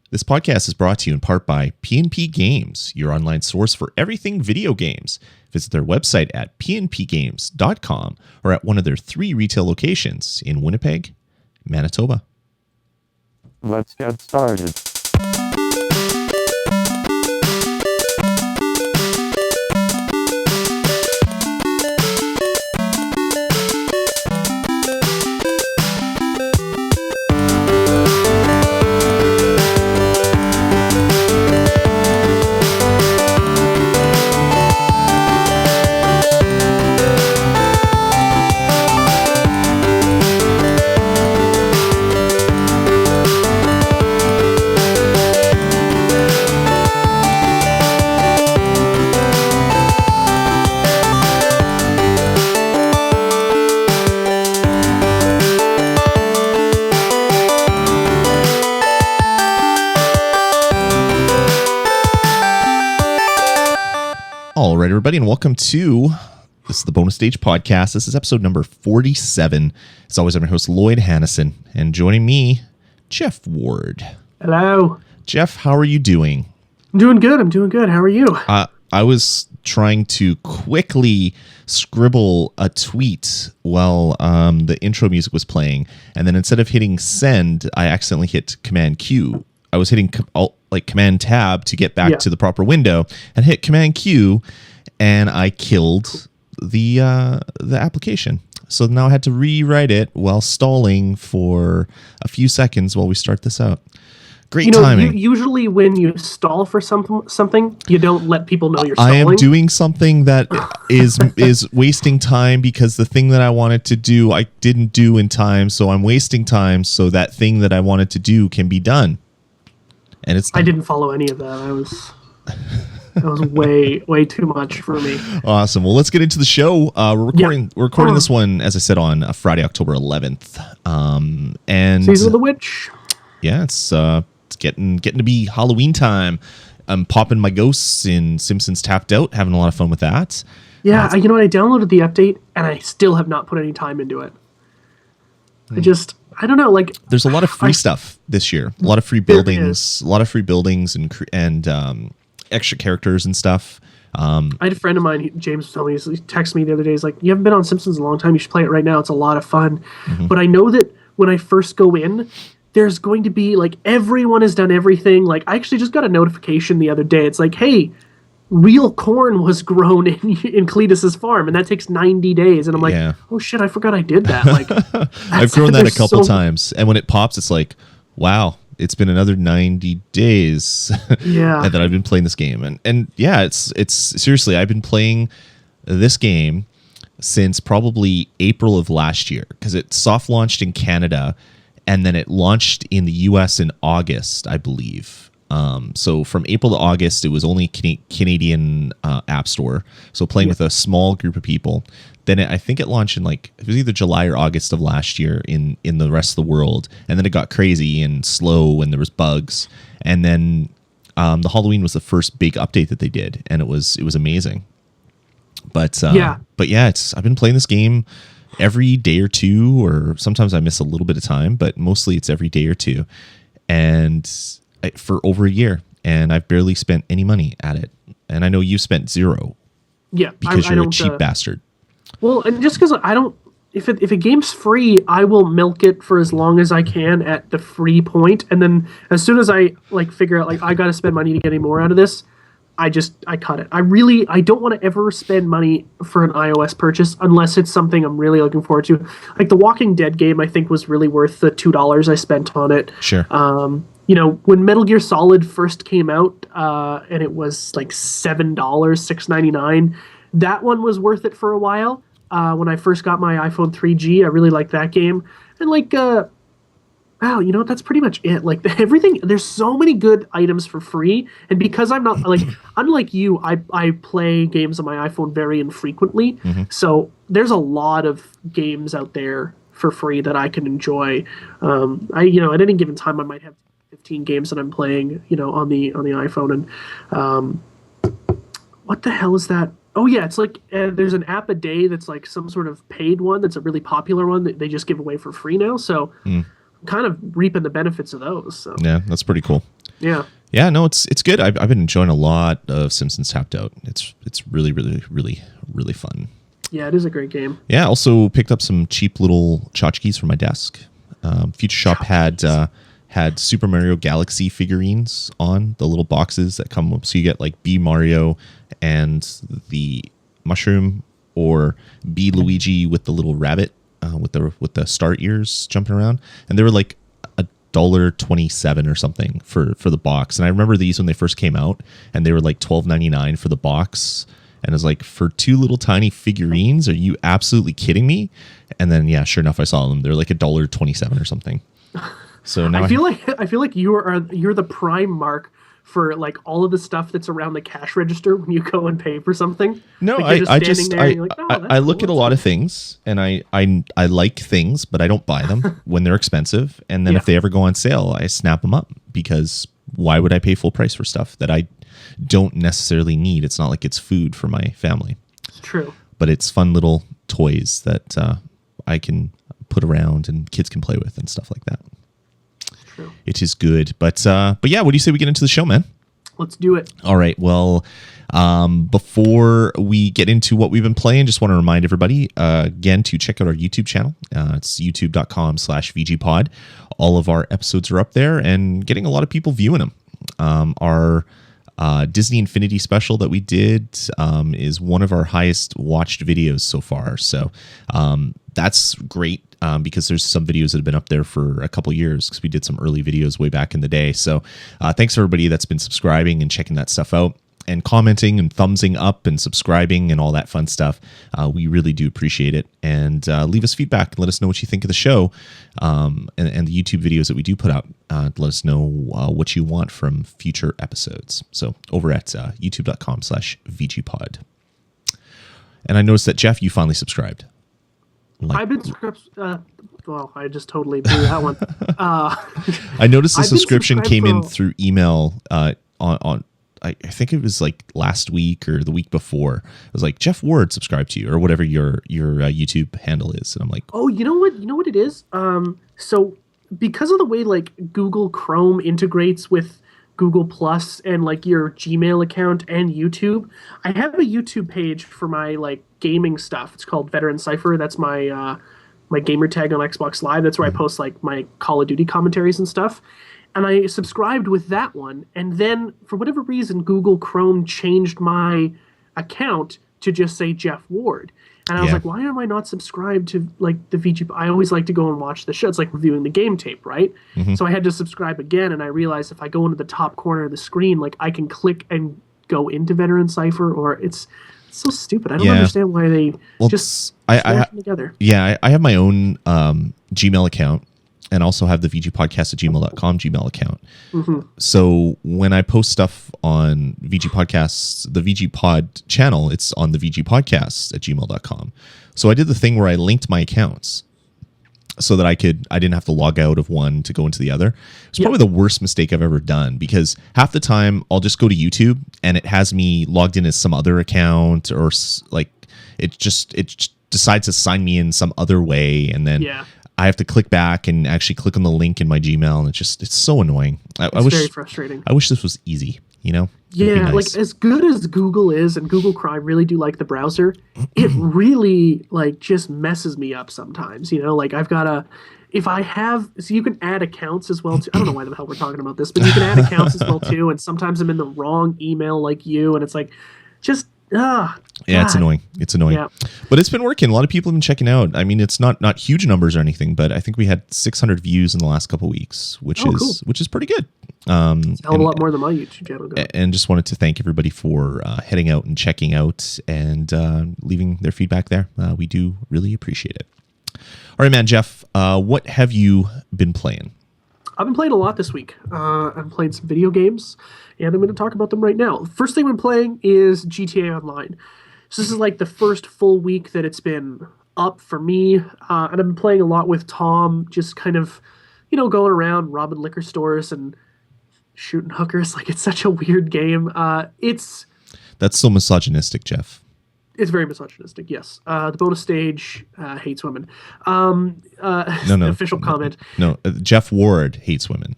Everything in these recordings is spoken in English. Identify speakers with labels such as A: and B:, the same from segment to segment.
A: This podcast is brought to you in part by PNP Games, your online source for everything video games. Visit their website at pnpgames.com or at one of their 3 retail locations in Winnipeg, Manitoba.
B: Let's get started.
A: All right, everybody, and welcome to this is the Bonus Stage Podcast. This is episode number 47. As always, I'm your host, Lloyd Hannison, and joining me, Jeff Ward.
C: Hello.
A: Jeff, how are you doing?
C: I'm doing good. How are you?
A: I was trying to quickly scribble a tweet while the intro music was playing, and then instead of hitting send, I accidentally hit Command Q. I was hitting Command Tab to get back to the proper window, and hit Command Q, and I killed the application. So now I had to rewrite it while stalling for a few seconds while we start this out. Great timing.
C: Usually when you stall for something, you don't let people know you're stalling.
A: I am doing something that is wasting time because the thing that I wanted to do, I didn't do in time. So I'm wasting time so that thing that I wanted to do can be done. And it's done.
C: I didn't follow any of that. That was way too much for me.
A: Awesome. Well, let's get into the show. We're recording this one, as I said, on Friday, October 11th. And
C: Season of the Witch.
A: Yeah, it's getting to be Halloween time. I'm popping my ghosts in Simpsons Tapped Out, having a lot of fun with that.
C: Yeah, I downloaded the update and I still have not put any time into it. I don't know. Like,
A: there's a lot of free stuff this year. A lot of free buildings. And extra characters and stuff.
C: I had a friend of mine, James, was telling me, he texted me the other day. He's like, "You haven't been on Simpsons in a long time. You should play it right now. It's a lot of fun." Mm-hmm. But I know that when I first go in, there's going to be like everyone has done everything. Like, I actually just got a notification the other day. It's like, hey, real corn was grown in Cletus's farm, and that takes 90 days. And I'm like, oh shit, I forgot I did that. Like,
A: I've grown that a couple times, and when it pops, it's like, wow, it's been another 90 days that I've been playing this game. And yeah, it's seriously, I've been playing this game since probably April of last year, because it soft launched in Canada, and then it launched in the US in August, I believe. So from April to August, it was only Canadian App Store. So playing with a small group of people. Then I think it launched in it was either July or August of last year in the rest of the world. And then it got crazy and slow and there was bugs. And then the Halloween was the first big update that they did. And it was amazing. But yeah, I've been playing this game every day or two, or sometimes I miss a little bit of time, but mostly it's every day or two. And for over a year, and I've barely spent any money at it. And I know you spent zero.
C: Yeah,
A: because you're a cheap bastard.
C: Well, and just because I don't, if a game's free, I will milk it for as long as I can at the free point, and then as soon as I figure out I got to spend money to get any more out of this, I cut it. I don't want to ever spend money for an iOS purchase unless it's something I'm really looking forward to. Like the Walking Dead game, I think was really worth the $2 I spent on it.
A: Sure.
C: When Metal Gear Solid first came out, and it was like $7, $6.99, that one was worth it for a while. When I first got my iPhone 3G, I really liked that game. And that's pretty much it. Like everything, there's so many good items for free. And because I'm not unlike you, I play games on my iPhone very infrequently. Mm-hmm. So there's a lot of games out there for free that I can enjoy. At any given time, I might have 15 games that I'm playing, on the iPhone. And what the hell is that? Oh yeah, it's like there's an app a day that's like some sort of paid one that's a really popular one that they just give away for free now. So I'm kind of reaping the benefits of those. So.
A: Yeah, that's pretty cool. Yeah, no, it's good. I've been enjoying a lot of Simpsons Tapped Out. It's really, really, really, really fun.
C: Yeah, it is a great game.
A: Yeah, also picked up some cheap little tchotchkes for my desk. Future Shop had Super Mario Galaxy figurines on the little boxes that come up. So you get like B Mario and the mushroom, or B Luigi with the little rabbit with the star ears jumping around, and they were like $1.27 or something for the box. And I remember these when they first came out, and they were like $12.99 for the box. And I was like, for two little tiny figurines, are you absolutely kidding me? And then yeah, sure enough, I saw them. They're like $1.27 or something. So now
C: I feel like you're the prime mark for like all of the stuff that's around the cash register when you go and pay for something.
A: No,
C: like
A: I look at a lot of things, and I like things, but I don't buy them when they're expensive. And then if they ever go on sale, I snap them up, because why would I pay full price for stuff that I don't necessarily need? It's not like it's food for my family.
C: It's true.
A: But it's fun little toys that I can put around and kids can play with and stuff like that.
C: True.
A: It is good. But yeah, what do you say we get into the show, man?
C: Let's do it.
A: All right. Well, before we get into what we've been playing, just want to remind everybody again to check out our YouTube channel. It's youtube.com/VGPod. All of our episodes are up there and getting a lot of people viewing them. Our Disney Infinity special that we did is one of our highest watched videos so far. So that's great, because there's some videos that have been up there for a couple years, because we did some early videos way back in the day. So thanks to everybody that's been subscribing and checking that stuff out, and commenting and thumbsing up and subscribing and all that fun stuff. We really do appreciate it. And leave us feedback and let us know what you think of the show, and the YouTube videos that we do put out. Let us know what you want from future episodes. So over at youtube.com/VGPod. And I noticed that, Jeff, you finally subscribed.
C: I've been subscribed. Well, I just totally blew that one.
A: I noticed the subscription came in through email on I think it was like last week or the week before. It was like, Jeff Ward subscribed to you, or whatever your YouTube handle is. And I'm like,
C: oh, you know what it is? So because of the way like Google Chrome integrates with Google Plus and like your Gmail account and YouTube, I have a YouTube page for my like gaming stuff. It's called Veteran Cypher. That's my my gamer tag on Xbox Live. That's where I post like my Call of Duty commentaries and stuff. And I subscribed with that one. And then for whatever reason, Google Chrome changed my account to just say Jeff Ward. And I was like, why am I not subscribed to like the VG? I always like to go and watch the show. It's like reviewing the game tape, right? Mm-hmm. So I had to subscribe again. And I realized if I go into the top corner of the screen, like I can click and go into Veteran Cypher, or it's so stupid. I don't understand why they just smash them together.
A: Yeah, I have my own Gmail account, and also have the VGPodcast@gmail.com Gmail account. Mm-hmm. So when I post stuff on VG Podcasts, the VG Pod channel, it's on the VGPodcasts@gmail.com. So I did the thing where I linked my accounts so that I didn't have to log out of one to go into the other. It's probably the worst mistake I've ever done, because half the time I'll just go to YouTube and it has me logged in as some other account, or like it decides to sign me in some other way, and then I have to click back and actually click on the link in my Gmail, and it's so annoying. I wish,
C: very frustrating.
A: I wish this was easy, you know?
C: Yeah, nice. Like as good as Google is, and Google Chrome, I really do like the browser, it really like just messes me up sometimes, you know? Like I've got to, so you can add accounts as well too. I don't know why the hell we're talking about this, but you can add accounts as well too, and sometimes I'm in the wrong email like you, and it's like, just,
A: yeah, it's annoying. It's annoying. Yeah. But it's been working. A lot of people have been checking out. I mean, it's not huge numbers or anything, but I think we had 600 views in the last couple of weeks, which is pretty good.
C: It's a hell of a lot more than my YouTube channel does.
A: And just wanted to thank everybody for heading out and checking out and leaving their feedback there. We do really appreciate it. All right, man, Jeff, what have you been playing?
C: I've been playing a lot this week. I've played some video games, and I'm going to talk about them right now. First thing I'm playing is GTA Online. So this is like the first full week that it's been up for me, and I've been playing a lot with Tom, just kind of, going around robbing liquor stores and shooting hookers. Like, it's such a weird game. That's
A: so misogynistic, Jeff.
C: It's very misogynistic. Yes. The bonus stage hates women.
A: No.
C: Official comment.
A: No, Jeff Ward hates women.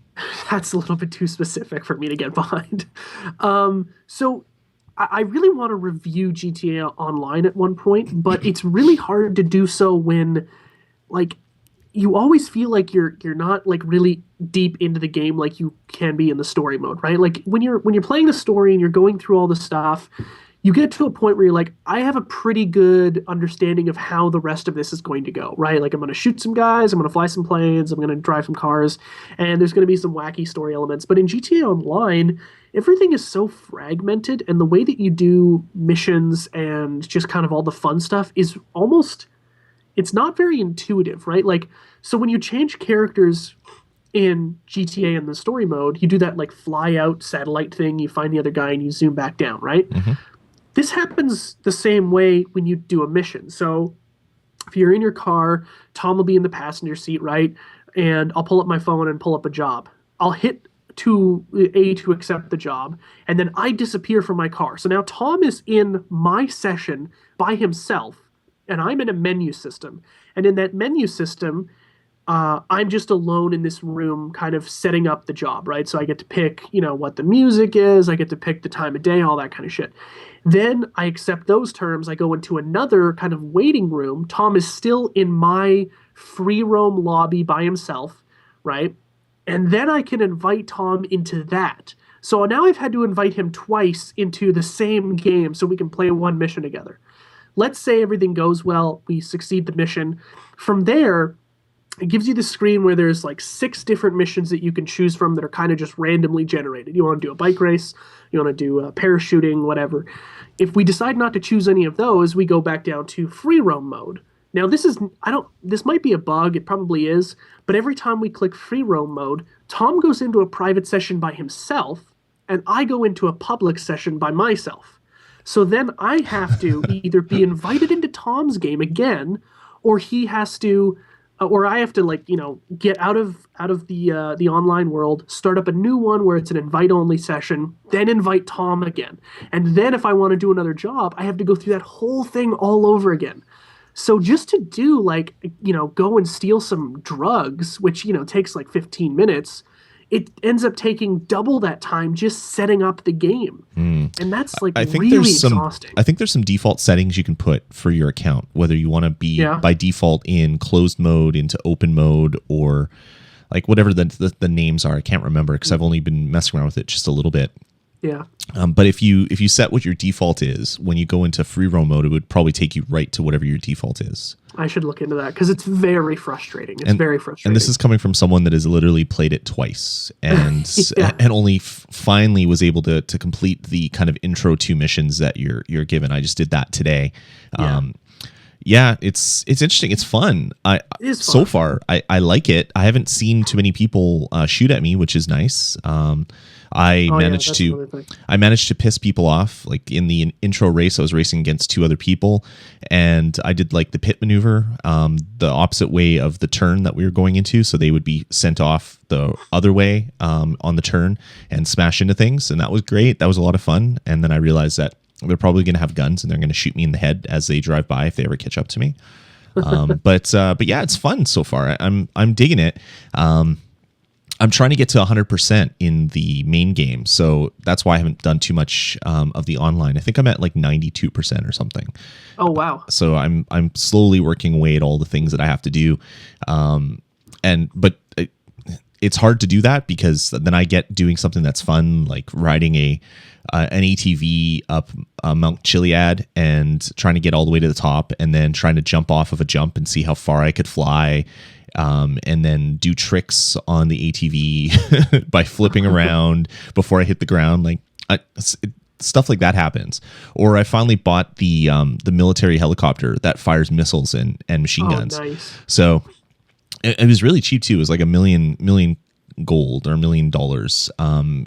C: That's a little bit too specific for me to get behind. So I really want to review GTA Online at one point, but it's really hard to do so when, like, you always feel like you're not like really deep into the game like you can be in the story mode, right? Like when you're playing the story and you're going through all the stuff, you get to a point where you're like, I have a pretty good understanding of how the rest of this is going to go, right? Like I'm going to shoot some guys, I'm going to fly some planes, I'm going to drive some cars, and there's going to be some wacky story elements. But in GTA Online, everything is so fragmented, and the way that you do missions and just kind of all the fun stuff is almost, it's not very intuitive, right? Like, so when you change characters in GTA in the story mode, you do that like fly out satellite thing, you find the other guy and you zoom back down, right?
A: Mm-hmm.
C: This happens the same way when you do a mission. So if you're in your car, Tom will be in the passenger seat, right? And I'll pull up my phone and pull up a job. I'll hit to accept the job, and then I disappear from my car. So now Tom is in my session by himself, and I'm in a menu system. And in that menu system, I'm just alone in this room kind of setting up the job, right? So I get to pick, what the music is, I get to pick the time of day, all that kind of shit. Then I accept those terms, I go into another kind of waiting room. Tom is still in my free roam lobby by himself, right? And then I can invite Tom into that. So now I've had to invite him twice into the same game so we can play one mission together. Let's say everything goes well, we succeed the mission. From there, it gives you the screen where there's like 6 different missions that you can choose from that are kind of just randomly generated. You want to do a bike race, you want to do parachuting, whatever. If we decide not to choose any of those, we go back down to free roam mode. Now this might be a bug, it probably is, but every time we click free roam mode, Tom goes into a private session by himself, and I go into a public session by myself. So then I have to either be invited into Tom's game again, or he has to, or I have to get out of the online world, start up a new one where it's an invite only session, then invite Tom again. And then if I want to do another job, I have to go through that whole thing all over again. So just to do go and steal some drugs, which, takes like 15 minutes, it ends up taking double that time just setting up the game. And that's really exhausting.
A: I think there's some default settings you can put for your account, whether you want to be by default in closed mode, into open mode, or like whatever the names are. I can't remember because I've only been messing around with it just a little bit.
C: Yeah.
A: But if you set what your default is, when you go into free roam mode, it would probably take you right to whatever your default is.
C: I should look into that because it's very frustrating. It's very frustrating.
A: And this is coming from someone that has literally played it twice and and only finally was able to complete the kind of intro 2 missions that you're given. I just did that today. It's interesting. It's fun. It is fun. So far, I like it. I haven't seen too many people shoot at me, which is nice. I managed to piss people off. Like in the intro race, I was racing against 2 other people, and I did like the pit maneuver, the opposite way of the turn that we were going into. So they would be sent off the other way on the turn and smash into things, and that was great. That was a lot of fun. And then I realized that they're probably going to have guns and they're going to shoot me in the head as they drive by if they ever catch up to me. But yeah, it's fun so far. I'm digging it. I'm trying to get to 100% in the main game, so that's why I haven't done too much of the online. I think I'm at like 92% or something.
C: Oh wow!
A: So I'm slowly working away at all the things that I have to do, but it's hard to do that because then I get doing something that's fun, like riding an ATV up Mount Chiliad and trying to get all the way to the top, and then trying to jump off of a jump and see how far I could fly. And then do tricks on the ATV by flipping around before I hit the ground. Stuff like that happens. Or I finally bought the military helicopter that fires missiles and machine guns.
C: Nice.
A: So it was really cheap too. It was like $1 million gold or $1 million,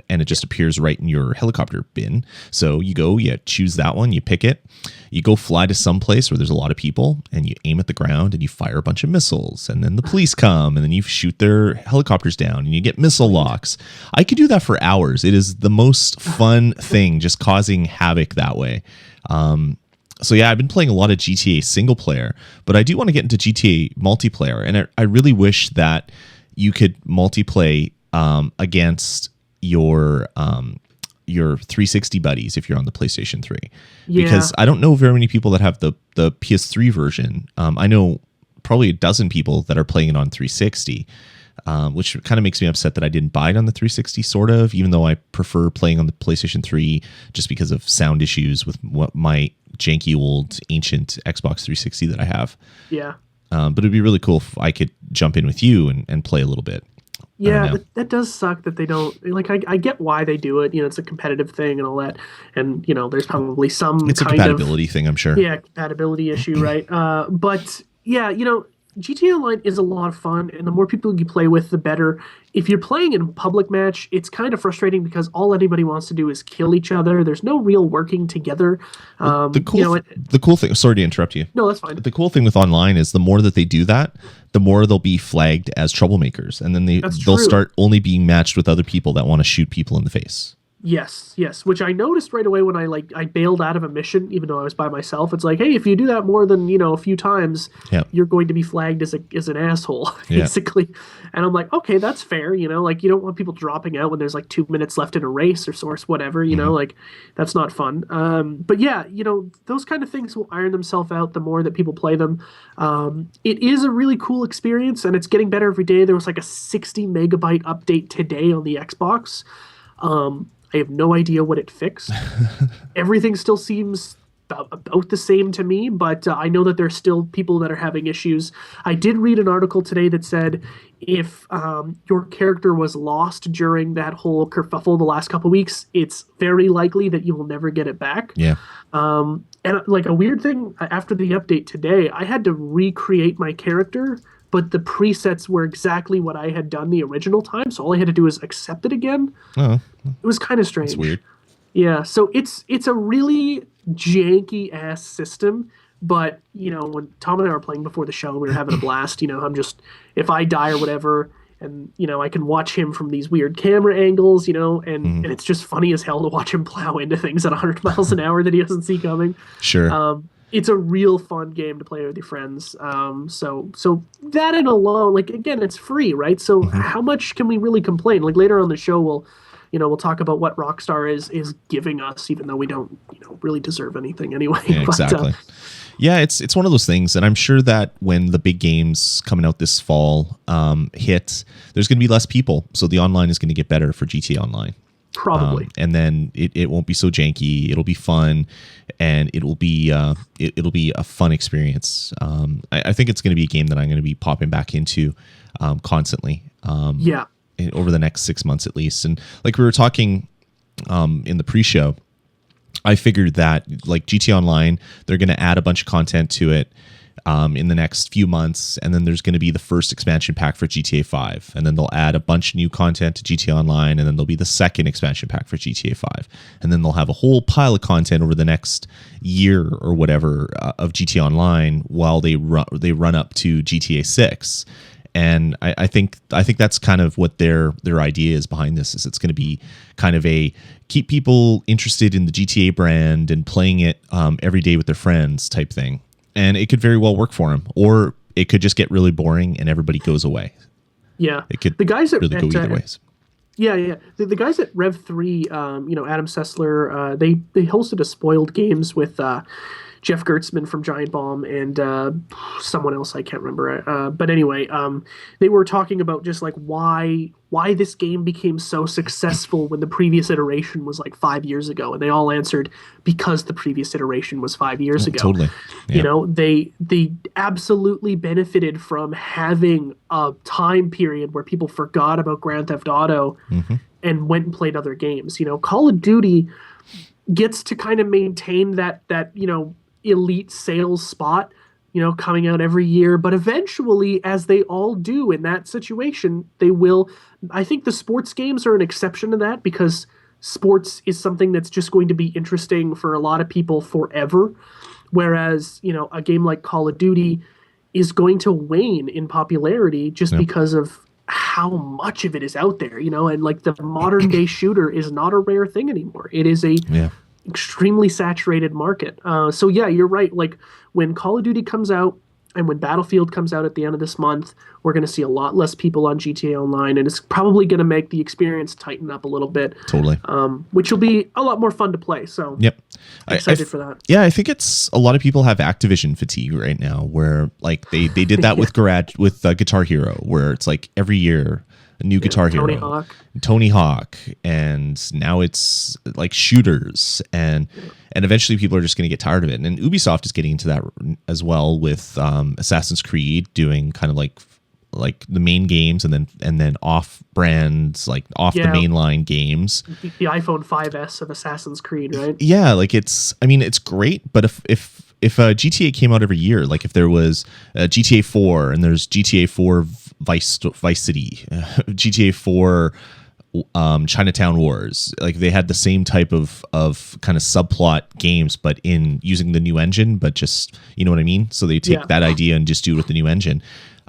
A: and it just appears right in your helicopter bin. So you go, you choose that one, you pick it, you go fly to some place where there's a lot of people, and you aim at the ground and you fire a bunch of missiles, and then the police come and then you shoot their helicopters down and you get missile locks. I could do that for hours. It is the most fun thing, just causing havoc that way. So yeah, I've been playing a lot of GTA single player, but I do want to get into GTA multiplayer, and I really wish that you could multiplay against your 360 buddies if you're on the PlayStation 3.
C: Yeah.
A: Because I don't know very many people that have the PS3 version. I know probably a dozen people that are playing it on 360, which kind of makes me upset that I didn't buy it on the 360, sort of, even though I prefer playing on the PlayStation 3 just because of sound issues with what my janky old ancient Xbox 360 that I have.
C: Yeah.
A: But it'd be really cool if I could jump in with you and play a little bit.
C: Yeah, that does suck that they don't, like, I get why they do it. You know, it's a competitive thing and all that. And, you know, there's probably some
A: It's a
C: kind
A: compatibility thing, I'm sure.
C: Yeah, compatibility issue, right? But yeah, you know, GTA Online is a lot of fun, and the more people you play with, the better. If you're playing in a public match, it's kind of frustrating because all anybody wants to do is kill each other. There's no real working together.
A: The cool thing. Sorry to interrupt you.
C: No, that's fine.
A: The cool thing with online is the more that they do that, the more they'll be flagged as troublemakers, and then they'll start only being matched with other people that want to shoot people in the face.
C: Yes, which I noticed right away when I bailed out of a mission, even though I was by myself. It's like, hey, if you do that more than, you know, a few times, you're going to be flagged as an asshole, basically. And I'm like, okay, that's fair, you know, like you don't want people dropping out when there's like 2 minutes left in a race or source, whatever, you know, like that's not fun. But yeah, you know, those kind of things will iron themselves out the more that people play them. It is a really cool experience, and it's getting better every day. There was like a 60 megabyte update today on the Xbox. I have no idea what it fixed. Everything still seems about the same to me, but I know that there's still people that are having issues. I did read an article today that said if your character was lost during that whole kerfuffle the last couple of weeks, it's very likely that you will never get it back.
A: Yeah.
C: And like a weird thing, after the update today, I had to recreate my character, but the presets were exactly what I had done the original time, so all I had to do was accept it again.
A: Oh.
C: It was kind of strange.
A: It's weird.
C: Yeah, so it's a really janky ass system, but you know, when Tom and I were playing before the show, we were having a blast. You know, I'm just, if I die or whatever, and you know, I can watch him from these weird camera angles, you know, and it's just funny as hell to watch him plow into things at 100 miles an hour that he doesn't see coming.
A: Sure.
C: It's a real fun game to play with your friends. So that and alone, like again, it's free, right? So how much can we really complain? Like later on the show, we'll talk about what Rockstar is giving us, even though we don't, you know, really deserve anything anyway.
A: Yeah, exactly. Yeah, it's one of those things, and I'm sure that when the big games coming out this fall hit, there's going to be less people, so the online is going to get better for GTA Online.
C: Probably.
A: And then it won't be so janky. It'll be fun, and it'll be a fun experience. I think it's going to be a game that I'm going to be popping back into constantly. Over the next 6 months at least. And like we were talking in the pre-show, I figured that like GTA Online, they're going to add a bunch of content to it in the next few months, and then there's going to be the first expansion pack for GTA 5, and then they'll add a bunch of new content to GTA Online, and then there'll be the second expansion pack for GTA 5, and then they'll have a whole pile of content over the next year or whatever of GTA Online while they run up to GTA 6. And I think that's kind of what their idea is behind this. Is it's going to be kind of a keep people interested in the GTA brand and playing it every day with their friends type thing. And it could very well work for them, or it could just get really boring and everybody goes away.
C: Yeah,
A: it could.
C: The guys
A: really go either ways.
C: Yeah. The guys at Rev 3, Adam Sessler, they hosted a Spoiled Games with Jeff Gertzman from Giant Bomb and someone else I can't remember. But anyway, they were talking about just like why this game became so successful when the previous iteration was like 5 years ago, and they all answered because the previous iteration was 5 years ago.
A: Totally. Yeah.
C: You know, they absolutely benefited from having a time period where people forgot about Grand Theft Auto and went and played other games. You know, Call of Duty gets to kind of maintain that you know, elite sales spot, you know, coming out every year, but eventually, as they all do in that situation, they will. I think the sports games are an exception to that because sports is something that's just going to be interesting for a lot of people forever, whereas, you know, a game like Call of Duty is going to wane in popularity just because of how much of it is out there, you know, and like the modern day shooter is not a rare thing anymore. It is a extremely saturated market. So yeah, you're right. Like when Call of Duty comes out and when Battlefield comes out at the end of this month, we're going to see a lot less people on GTA Online, and it's probably going to make the experience tighten up a little bit.
A: Totally.
C: Which will be a lot more fun to play. So
A: yep,
C: excited for that.
A: Yeah, I think it's a lot of people have Activision fatigue right now, where like they did that with Guitar Hero, where it's like every year a new Guitar Hero, Tony Hawk, and now it's like shooters, and eventually people are just going to get tired of it. And Ubisoft is getting into that as well with Assassin's Creed doing kind of like the main games and then off brands, like off the mainline games.
C: The iPhone 5S of Assassin's Creed, right?
A: Yeah, like it's great, but if a GTA came out every year, like if there was a GTA 4 and there's GTA 4 Vice City, GTA 4 Chinatown Wars, like they had the same type of kind of subplot games, but in using the new engine, but just, you know what I mean? So they take that idea and just do it with the new engine.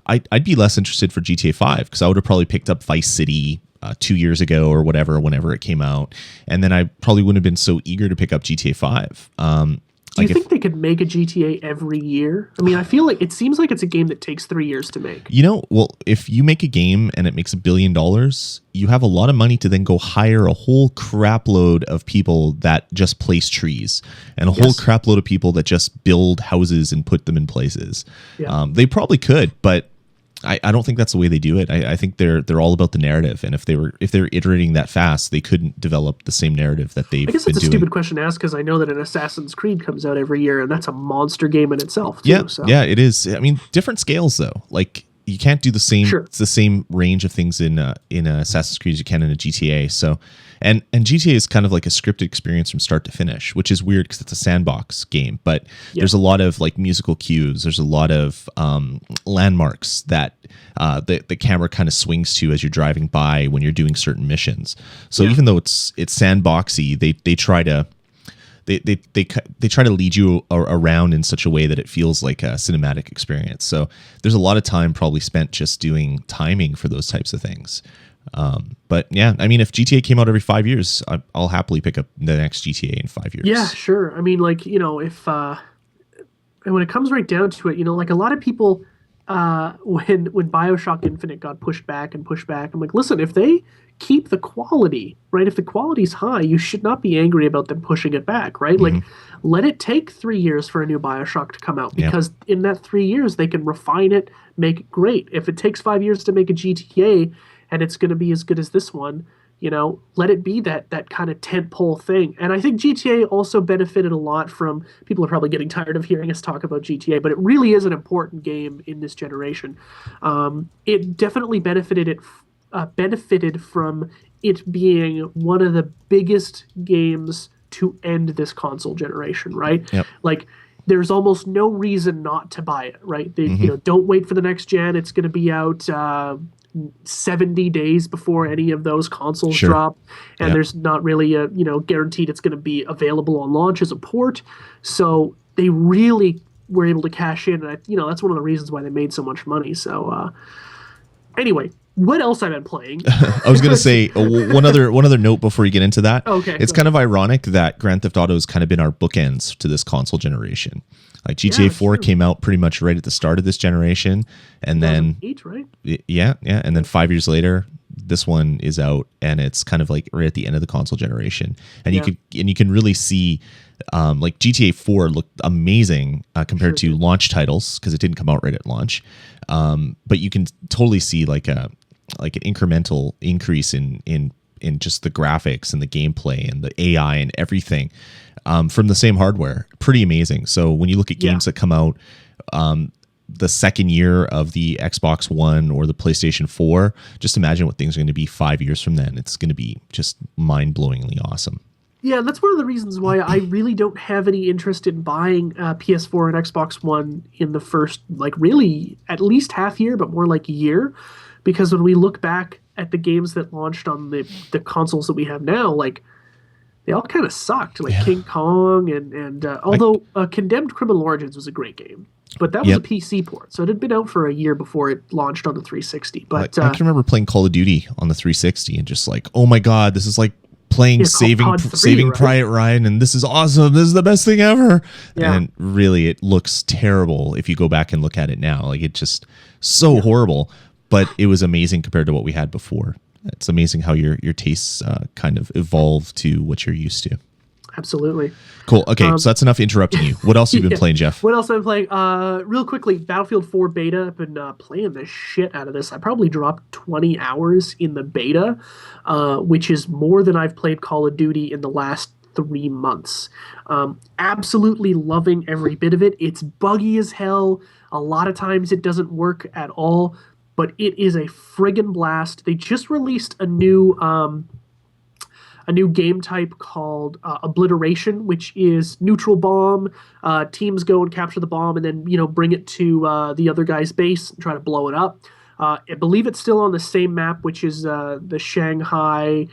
A: I'd be less interested for GTA 5 because I would have probably picked up Vice City 2 years ago or whatever, whenever it came out. And then I probably wouldn't have been so eager to pick up GTA 5.
C: Do you think they could make a GTA every year? I mean, I feel like it seems like it's a game that takes 3 years to make.
A: You know, well, if you make a game and it makes $1 billion, you have a lot of money to then go hire a whole crap load of people that just place trees and a whole crap load of people that just build houses and put them in places. Yeah. They probably could, but I don't think that's the way they do it. I think they're all about the narrative, and if they're iterating that fast, they couldn't develop the same narrative that they've been doing. I guess it's a
C: stupid question to ask because I know that an Assassin's Creed comes out every year, and that's a monster game in itself too.
A: Yeah, it is. I mean, different scales though. Like you can't do the same. Sure. It's the same range of things in Assassin's Creed as you can in a GTA. So, and GTA is kind of like a scripted experience from start to finish, which is weird because it's a sandbox game. But there's a lot of like musical cues. There's a lot of landmarks that the camera kind of swings to as you're driving by when you're doing certain missions. So even though it's sandboxy, they try to. They try to lead you around in such a way that it feels like a cinematic experience. So there's a lot of time probably spent just doing timing for those types of things. But yeah, I mean, if GTA came out every 5 years, I'll happily pick up the next GTA in 5 years.
C: Yeah, sure. I mean, like, you know, if and when it comes right down to it, you know, like a lot of people when BioShock Infinite got pushed back, I'm like, listen, if they keep the quality, right? If the quality's high, you should not be angry about them pushing it back, right? Mm-hmm. Like, let it take 3 years for a new BioShock to come out because in that 3 years, they can refine it, make it great. If it takes 5 years to make a GTA and it's going to be as good as this one, you know, let it be that kind of tentpole thing. And I think GTA also benefited a lot from, people are probably getting tired of hearing us talk about GTA, but it really is an important game in this generation. It definitely benefited from it being one of the biggest games to end this console generation, right?
A: Yep.
C: Like, there's almost no reason not to buy it, right? You know, don't wait for the next gen. It's going to be out 70 days before any of those consoles drop, and there's not really a guaranteed it's going to be available on launch as a port. So they really were able to cash in, and that's one of the reasons why they made so much money. So anyway, what else I've been playing?
A: I was going to say one other note before you get into that.
C: Okay,
A: it's kind of ironic that Grand Theft Auto has kind of been our bookends to this console generation. Like GTA 4 came out pretty much right at the start of this generation, and then
C: 2008, right?
A: Yeah, and then 5 years later, this one is out, and it's kind of like right at the end of the console generation, and you can really see. Like GTA 4 looked amazing compared to launch titles because it didn't come out right at launch, but you can totally see like an incremental increase in just the graphics and the gameplay and the AI and everything from the same hardware. Pretty amazing. So when you look at games that come out the second year of the Xbox One or the PlayStation 4, just imagine what things are going to be 5 years from then. It's going to be just mind-blowingly awesome.
C: Yeah, that's one of the reasons why I really don't have any interest in buying PS4 and Xbox One in the first, like, really at least half year, but more like a year. Because when we look back at the games that launched on the consoles that we have now, like, they all kind of sucked. Like King Kong and although Condemned Criminal Origins was a great game. But that was a PC port, so it had been out for a year before it launched on the 360. But
A: I can remember playing Call of Duty on the 360 and just like, oh my god, this is like playing
C: COD 3,
A: Saving
C: right?
A: Private Ryan, and this is awesome. This is the best thing ever.
C: Yeah.
A: And really, it looks terrible if you go back and look at it now. Like, it's just so horrible. But it was amazing compared to what we had before. It's amazing how your tastes kind of evolve to what you're used to.
C: Absolutely.
A: Cool. Okay, so that's enough interrupting you. What else have you been playing, Jeff?
C: What else have I been playing? Real quickly, Battlefield 4 beta. I've been playing the shit out of this. I probably dropped 20 hours in the beta, which is more than I've played Call of Duty in the last 3 months. Absolutely loving every bit of it. It's buggy as hell. A lot of times it doesn't work at all, but it is a friggin' blast. They just released a new game type called Obliteration, which is neutral bomb. Teams go and capture the bomb and then, bring it to the other guy's base and try to blow it up. I believe it's still on the same map, which is the Shanghai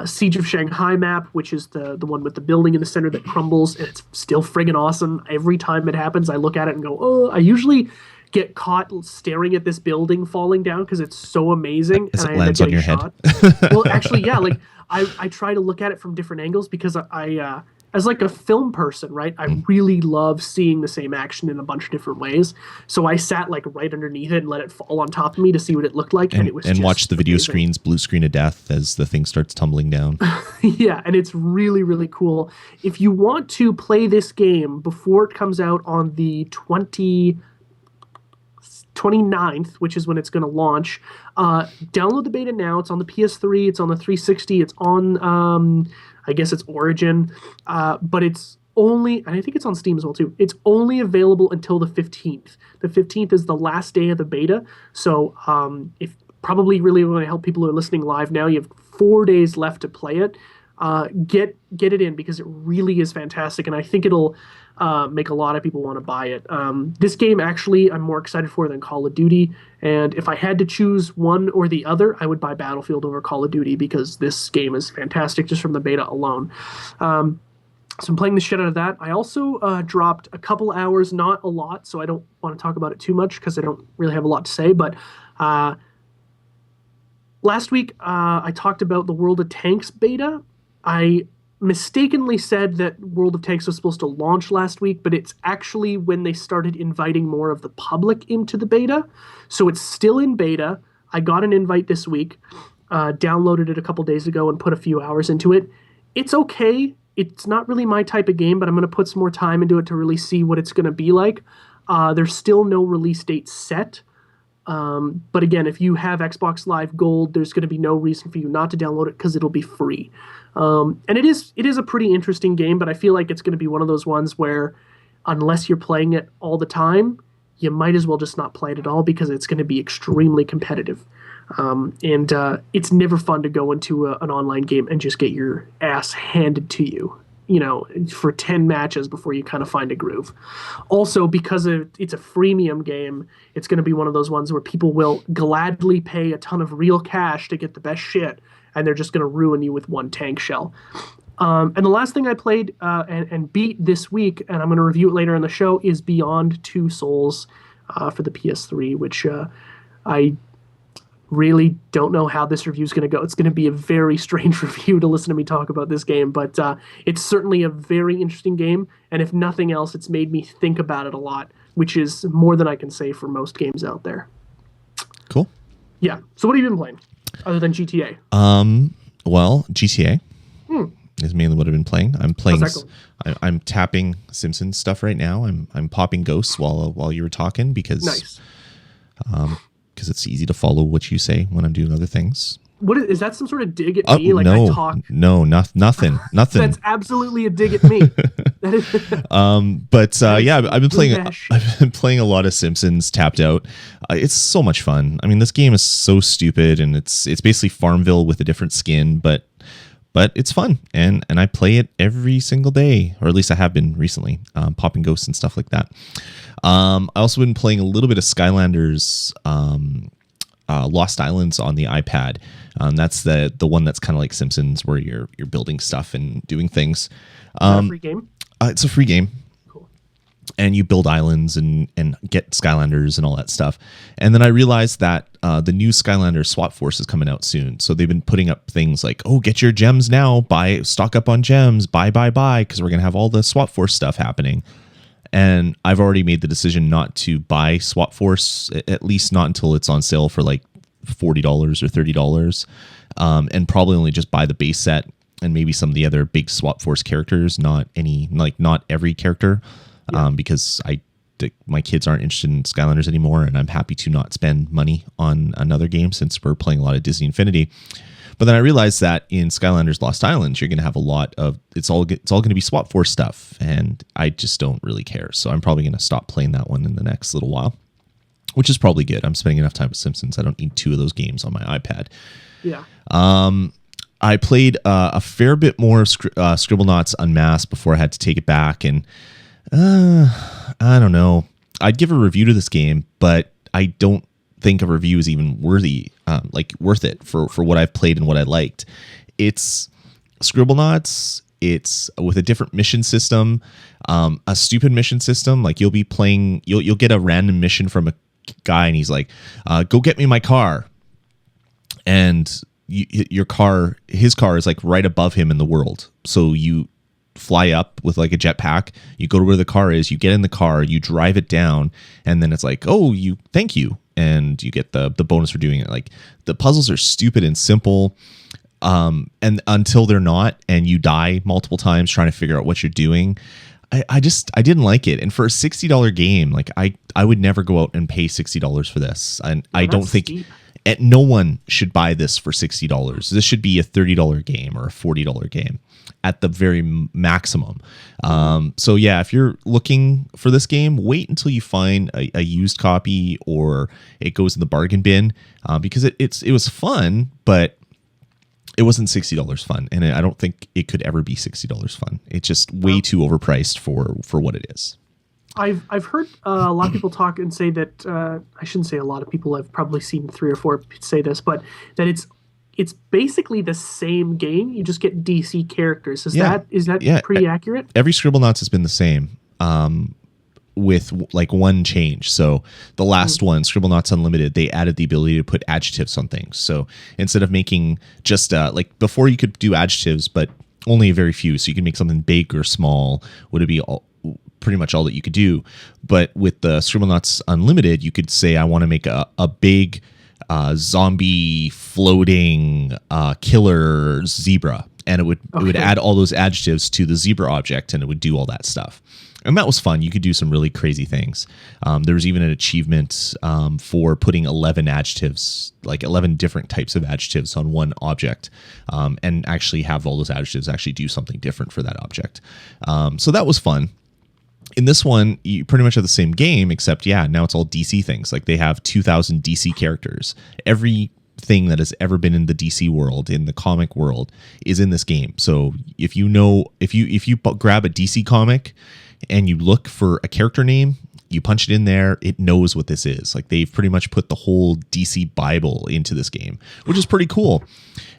C: Siege of Shanghai map, which is the one with the building in the center that crumbles, and it's still friggin' awesome. Every time it happens, I look at it and go, oh, I usually get caught staring at this building falling down because it's so amazing.
A: As
C: and
A: it lands on your
C: shot.
A: head.
C: Well, actually, yeah, like I try to look at it from different angles because I as like a film person, right? I really love seeing the same action in a bunch of different ways. So I sat like right underneath it and let it fall on top of me to see what it looked like, and it was just
A: watch the video
C: amazing.
A: screens blue screen of death as the thing starts tumbling down.
C: Yeah, and it's really, really cool. If you want to play this game before it comes out on the 29th, which is when it's going to launch, download the beta now. It's on the PS3, it's on the 360, it's on I guess it's Origin, but it's only, and I think it's on Steam as well too, it's only available until the 15th. The 15th is the last day of the beta, so if probably really want to help people who are listening live now, you have 4 days left to play it. Get it in because it really is fantastic, and I think it'll make a lot of people want to buy it. This game, actually, I'm more excited for than Call of Duty, and if I had to choose one or the other, I would buy Battlefield over Call of Duty because this game is fantastic just from the beta alone. So I'm playing the shit out of that. I also dropped a couple hours, not a lot, so I don't want to talk about it too much because I don't really have a lot to say, but last week I talked about the World of Tanks beta. I mistakenly said that World of Tanks was supposed to launch last week, but it's actually when they started inviting more of the public into the beta. So it's still in beta. I got an invite this week, downloaded it a couple days ago and put a few hours into it. It's okay. It's not really my type of game, but I'm going to put some more time into it to really see what it's going to be like. There's still no release date set. But again, if you have Xbox Live Gold, there's going to be no reason for you not to download it because it'll be free. And it is a pretty interesting game, but I feel like it's going to be one of those ones where unless you're playing it all the time, you might as well just not play it at all because it's going to be extremely competitive. And it's never fun to go into an online game and just get your ass handed to you, for 10 matches before you kind of find a groove. Also, because it's a freemium game, it's going to be one of those ones where people will gladly pay a ton of real cash to get the best shit, and they're just going to ruin you with one tank shell. And the last thing I played and beat this week, and I'm going to review it later in the show, is Beyond Two Souls for the PS3, which I really don't know how this review is going to go. It's going to be a very strange review to listen to me talk about this game, but it's certainly a very interesting game, and if nothing else, it's made me think about it a lot, which is more than I can say for most games out there.
A: Cool.
C: Yeah. So what have you been playing other than GTA?
A: Well, GTA is mainly what I've been playing. I'm playing. I'm tapping Simpsons stuff right now. I'm popping ghosts while you were talking because
C: nice.
A: Because it's easy to follow what you say when I'm doing other things.
C: What is that? Some sort of dig at me? Like
A: no,
C: I talk?
A: No, nothing.
C: That's absolutely a dig at me. That is.
A: Yeah, I've been playing. I've been playing a lot of Simpsons Tapped Out. It's so much fun. I mean, this game is so stupid, and it's basically Farmville with a different skin, but it's fun, and I play it every single day, or at least I have been recently, popping ghosts and stuff like that. I also been playing a little bit of Skylanders Lost Islands on the iPad. That's the one that's kind of like Simpsons, where you're building stuff and doing things.
C: Is that a free game?
A: It's a free game.
C: Cool.
A: and you build islands and get Skylanders and all that stuff. And then I realized that the new Skylander Swap Force is coming out soon. So they've been putting up things like, oh, get your gems now, stock up on gems, buy, because we're going to have all the Swap Force stuff happening. And I've already made the decision not to buy Swap Force, at least not until it's on sale for like $40 or $30, and probably only just buy the base set and maybe some of the other big Swap Force characters, not every character. Because my kids aren't interested in Skylanders anymore, and I'm happy to not spend money on another game since we're playing a lot of Disney Infinity. But then I realized that in Skylanders Lost Islands, you're going to have a lot of it's all going to be Swap Force stuff, and I just don't really care. So I'm probably going to stop playing that one in the next little while, which is probably good. I'm spending enough time with Simpsons. I don't need 2 of those games on my iPad.
C: Yeah.
A: I played a fair bit more Scribblenauts Unmasked before I had to take it back, and I don't know. I'd give a review to this game, but I don't think a review is even worth it for what I've played and what I liked. It's Scribblenauts. It's with a different mission system, a stupid mission system. Like you'll get a random mission from a guy, and he's like, "Go get me my car," and his car is like right above him in the world. So you fly up with like a jetpack, you go to where the car is, you get in the car, you drive it down, and then it's like, oh, thank you, and you get the bonus for doing it. Like the puzzles are stupid and simple, and until they're not, and you die multiple times trying to figure out what you're doing. I didn't like it. And for a $60 game, like I would never go out and pay $60 for this. And I don't think steep. No one should buy this for $60. This should be a $30 game or a $40 game at the very maximum. So yeah, if you're looking for this game, wait until you find a used copy or it goes in the bargain bin, because it was fun, but it wasn't $60 fun, and I don't think it could ever be $60 fun. It's just way too overpriced for what it is.
C: I've heard a lot of people talk and say that I shouldn't say a lot of people. I've probably seen 3 or 4 say this, but that it's basically the same game. You just get DC characters. Is that pretty accurate?
A: Every Scribblenauts has been the same, with like one change. So the last one, Scribblenauts Unlimited, they added the ability to put adjectives on things. So instead of making just like before, you could do adjectives, but only a very few. So you can make something big or small. Would it be pretty much all that you could do? But with the Scribblenauts Unlimited, you could say, I want to make a big zombie floating killer zebra, and it would add all those adjectives to the zebra object, and it would do all that stuff. And that was fun. You could do some really crazy things. There was even an achievement for putting 11 adjectives, like 11 different types of adjectives on one object, and actually have all those adjectives actually do something different for that object. So that was fun. In this one, you pretty much have the same game, except, now it's all DC things. Like they have 2,000 DC characters. Everything that has ever been in the DC world, in the comic world, is in this game. So if you grab a DC comic and you look for a character name, you punch it in there, it knows what this is. Like they've pretty much put the whole DC Bible into this game, which is pretty cool.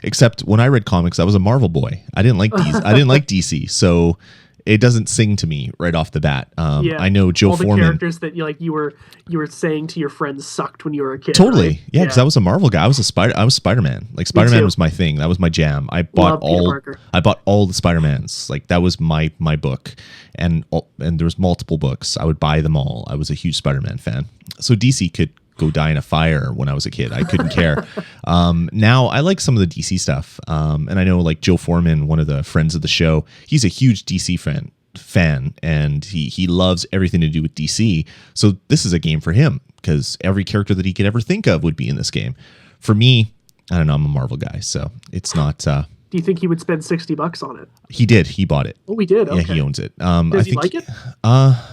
A: Except when I read comics, I was a Marvel boy. I didn't like DC. I didn't like DC, so it doesn't sing to me right off the bat. I know Joe Foreman. All the
C: characters that you were saying to your friends sucked when you were a kid.
A: Totally, right? Yeah, because I was a Marvel guy. I was Spider-Man. Like Spider-Man was my thing. That was my jam. I bought all the Spider-Mans. Like that was my book, and there was multiple books. I would buy them all. I was a huge Spider-Man fan. So DC could go die in a fire when I was a kid. I couldn't care. Now I like some of the DC stuff. And I know like Joe Foreman, one of the friends of the show, he's a huge DC fan, and he loves everything to do with DC. So this is a game for him because every character that he could ever think of would be in this game. For me, I don't know, I'm a Marvel guy, so it's not.
C: Do you think he would spend $60 on it?
A: He did. He bought it.
C: Oh, he did? Okay.
A: Yeah, he owns it.
C: Does he like it?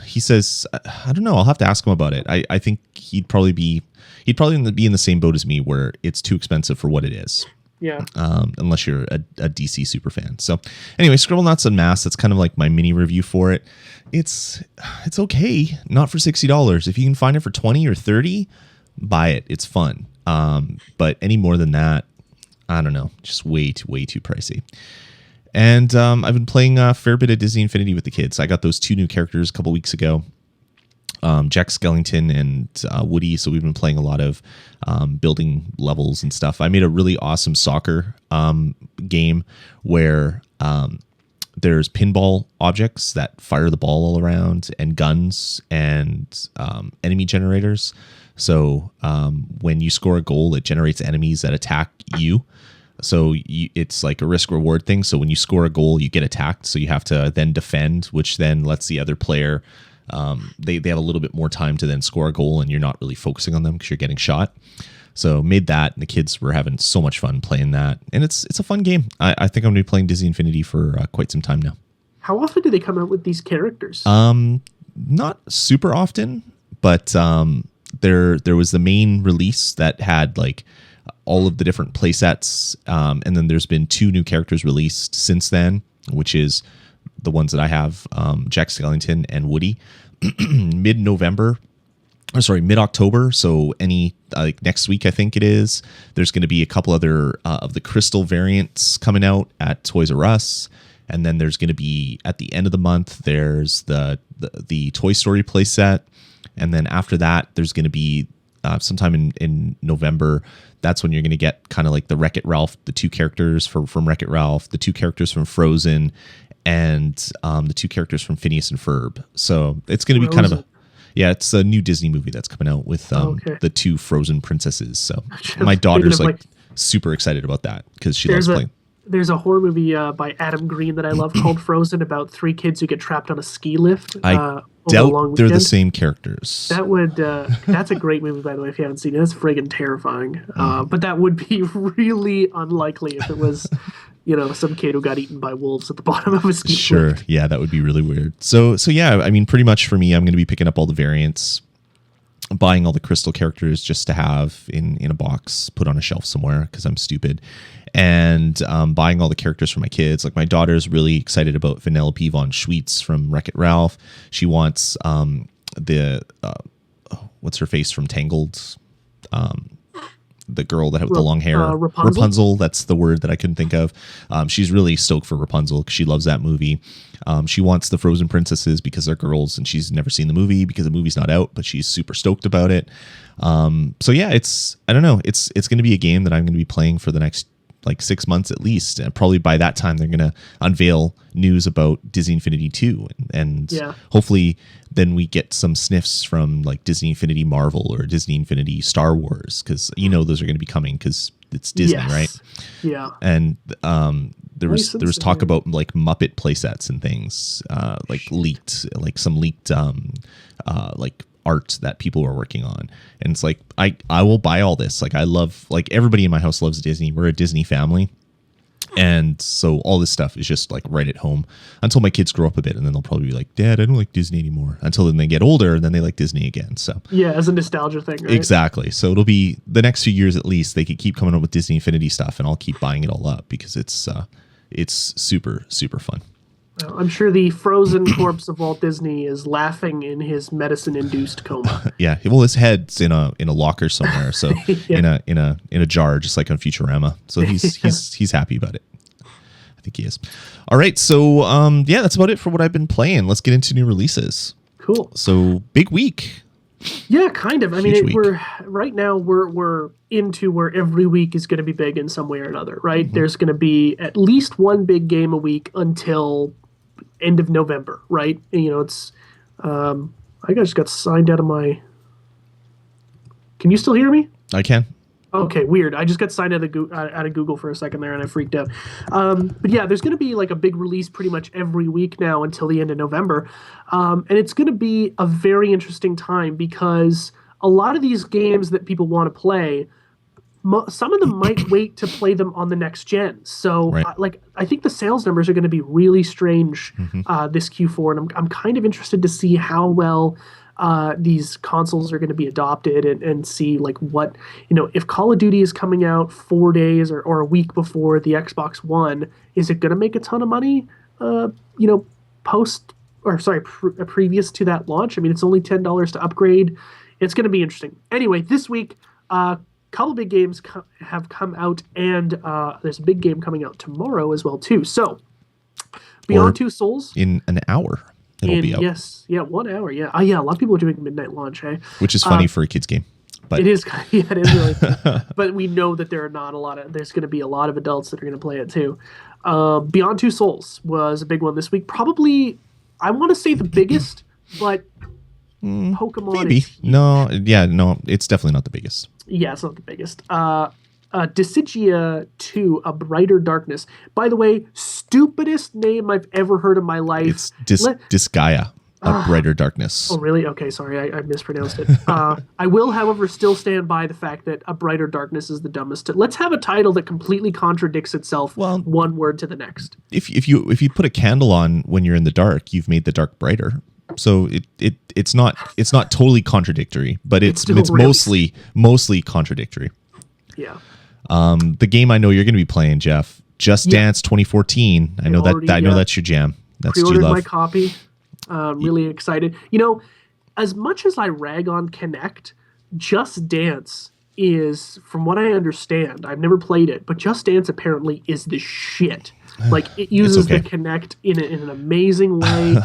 A: He says, I don't know. I'll have to ask him about it. I think he'd probably be in the same boat as me, where it's too expensive for what it is.
C: Yeah.
A: Unless you're a DC super fan. So anyway, Scribblenauts Unmasked, that's kind of like my mini review for it. It's okay. Not for $60. If you can find it for 20 or 30, buy it. It's fun. But any more than that, I don't know, just way too pricey. And I've been playing a fair bit of Disney Infinity with the kids. I got those 2 new characters a couple weeks ago. Jack Skellington and Woody. So we've been playing a lot of building levels and stuff. I made a really awesome soccer game where there's pinball objects that fire the ball all around, and guns and enemy generators. So when you score a goal, it generates enemies that attack you. So it's like a risk reward thing. So when you score a goal, you get attacked. So you have to then defend, which then lets the other player, they have a little bit more time to then score a goal, and you're not really focusing on them because you're getting shot. So made that, and the kids were having so much fun playing that. And it's a fun game. I think I'm going to be playing Disney Infinity for quite some time now.
C: How often do they come out with these characters?
A: Not super often, but there was the main release that had like all of the different play sets, and then there's been 2 new characters released since then, which is the ones that I have, Jack Skellington and Woody. Mid-October. So like next week, I think it is, there's going to be a couple other of the crystal variants coming out at Toys R Us. And then there's going to be, at the end of the month, there's the Toy Story playset. And then after that, there's going to be sometime in November. That's when you're going to get kind of like the Wreck-It Ralph, the 2 characters from Wreck-It Ralph, the 2 characters from Frozen, and the 2 characters from Phineas and Ferb. So it's going to be kind of it's a new Disney movie that's coming out with the 2 Frozen princesses. So my daughter's like super excited about that because she loves playing.
C: There's a horror movie by Adam Green that I love called Frozen, about 3 kids who get trapped on a ski lift.
A: I doubt they're the same characters.
C: That's a great movie, by the way, if you haven't seen it. It's friggin' terrifying. But that would be really unlikely if it was, some kid who got eaten by wolves at the bottom of a ski lift.
A: Sure. Yeah, that would be really weird. So yeah, I mean, pretty much for me, I'm going to be picking up all the variants, buying all the crystal characters just to have in a box, put on a shelf somewhere because I'm stupid, and buying all the characters for my kids. Like my daughter's really excited about Vanellope von Schweetz from Wreck-It Ralph. She wants what's her face from Tangled, the girl that had the long hair, Rapunzel. That's the word that I couldn't think of. She's really stoked for Rapunzel because she loves that movie. She wants the Frozen princesses because they're girls, and she's never seen the movie because the movie's not out, but she's super stoked about it. So yeah, I don't know. It's going to be a game that I'm going to be playing for the next like 6 months at least. And probably by that time, they're going to unveil news about Disney Infinity 2. And hopefully then we get some sniffs from like Disney Infinity Marvel or Disney Infinity Star Wars, because those are going to be coming because it's Disney, right?
C: Yeah.
A: And there was talk about like Muppet playsets and things like some leaked like art that people were working on. And it's like I will buy all this. Like I love, like everybody in my house loves Disney. We're a Disney family. And so all this stuff is just like right at home until my kids grow up a bit, and then they'll probably be like, Dad, I don't like Disney anymore. Until then they get older, and then they like Disney again. So
C: yeah, as a nostalgia thing, right?
A: Exactly. So it'll be the next few years at least. They could keep coming up with Disney Infinity stuff, and I'll keep buying it all up because it's super, super fun.
C: Well, I'm sure the frozen corpse of Walt Disney is laughing in his medicine-induced coma.
A: Yeah, well, his head's in a locker somewhere, so in a jar, just like on Futurama. So he's happy about it. I think he is. All right, so yeah, that's about it for what I've been playing. Let's get into new releases.
C: Cool.
A: So big week.
C: Yeah, kind of. I mean, we're into where every week is going to be big in some way or another, right? Mm-hmm. There's going to be at least one big game a week until end of November, right? And, it's I just got signed out of my. Can you still hear me?
A: I can.
C: Okay, weird. I just got signed out of Google for a second there, and I freaked out. But yeah, there's going to be like a big release pretty much every week now until the end of November, and it's going to be a very interesting time because a lot of these games that people want to play, some of them might wait to play them on the next gen. So, right. I think the sales numbers are going to be really strange this Q4, and I'm kind of interested to see how well these consoles are going to be adopted and see like what, if Call of Duty is coming out 4 days or a week before the Xbox One, is it going to make a ton of money, previous to that launch? I mean, it's only $10 to upgrade. It's going to be interesting. Anyway, this week, couple big games have come out, and there's a big game coming out tomorrow as well too. So, Beyond Two Souls
A: in an hour. It'll be out.
C: Yes, yeah, 1 hour. Yeah, yeah. A lot of people are doing midnight launch. Hey,
A: Which is funny for a kids game. But
C: it is. Yeah, it is really. But we know that there are not a lot of. There's going to be a lot of adults that are going to play it too. Beyond Two Souls was a big one this week. Probably, I want to say the biggest, but Pokemon.
A: Maybe. No, it's definitely not the biggest.
C: Yeah, it's not the biggest. Dissidia 2, A Brighter Darkness. By the way, stupidest name I've ever heard in my life.
A: It's Disgaea, A Brighter Darkness.
C: Oh, really? Okay, sorry, I mispronounced it. I will, however, still stand by the fact that A Brighter Darkness is the dumbest. Let's have a title that completely contradicts itself one word to the next.
A: If you put a candle on when you're in the dark, you've made the dark brighter. So it's not totally contradictory, but it's really mostly contradictory.
C: Yeah.
A: The game I know you're going to be playing, Jeff, Just Dance 2014. I know that's your jam. That's what you love.
C: Pre-ordered my copy. Really excited. You know, as much as I rag on Kinect, Just Dance is, from what I understand, I've never played it, but Just Dance apparently is the shit. Like, it uses the Kinect in an amazing way.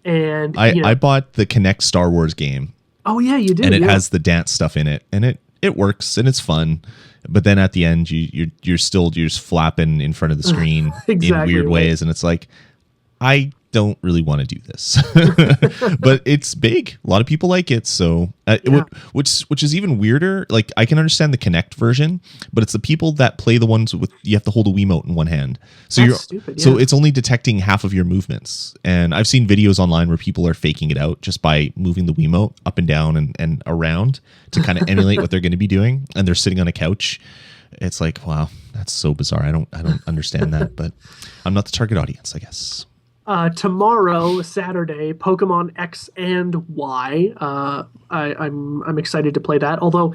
C: And
A: I bought the Kinect Star Wars game.
C: Oh yeah, you did.
A: And it has the dance stuff in it, and it works and it's fun. But then at the end, you're just flapping in front of the screen in weird ways, and it's like, I don't really want to do this. But it's big. A lot of people like it. So which is even weirder. Like, I can understand the Kinect version, but it's the people that play the ones with you have to hold a Wiimote in one hand. So
C: That's stupid,
A: so it's only detecting half of your movements. And I've seen videos online where people are faking it out just by moving the Wiimote up and down and around to kind of emulate what they're going to be doing. And they're sitting on a couch. It's like, wow, that's so bizarre. I don't understand that, but I'm not the target audience, I guess.
C: Tomorrow, Saturday, Pokemon X and Y. I'm excited to play that. Although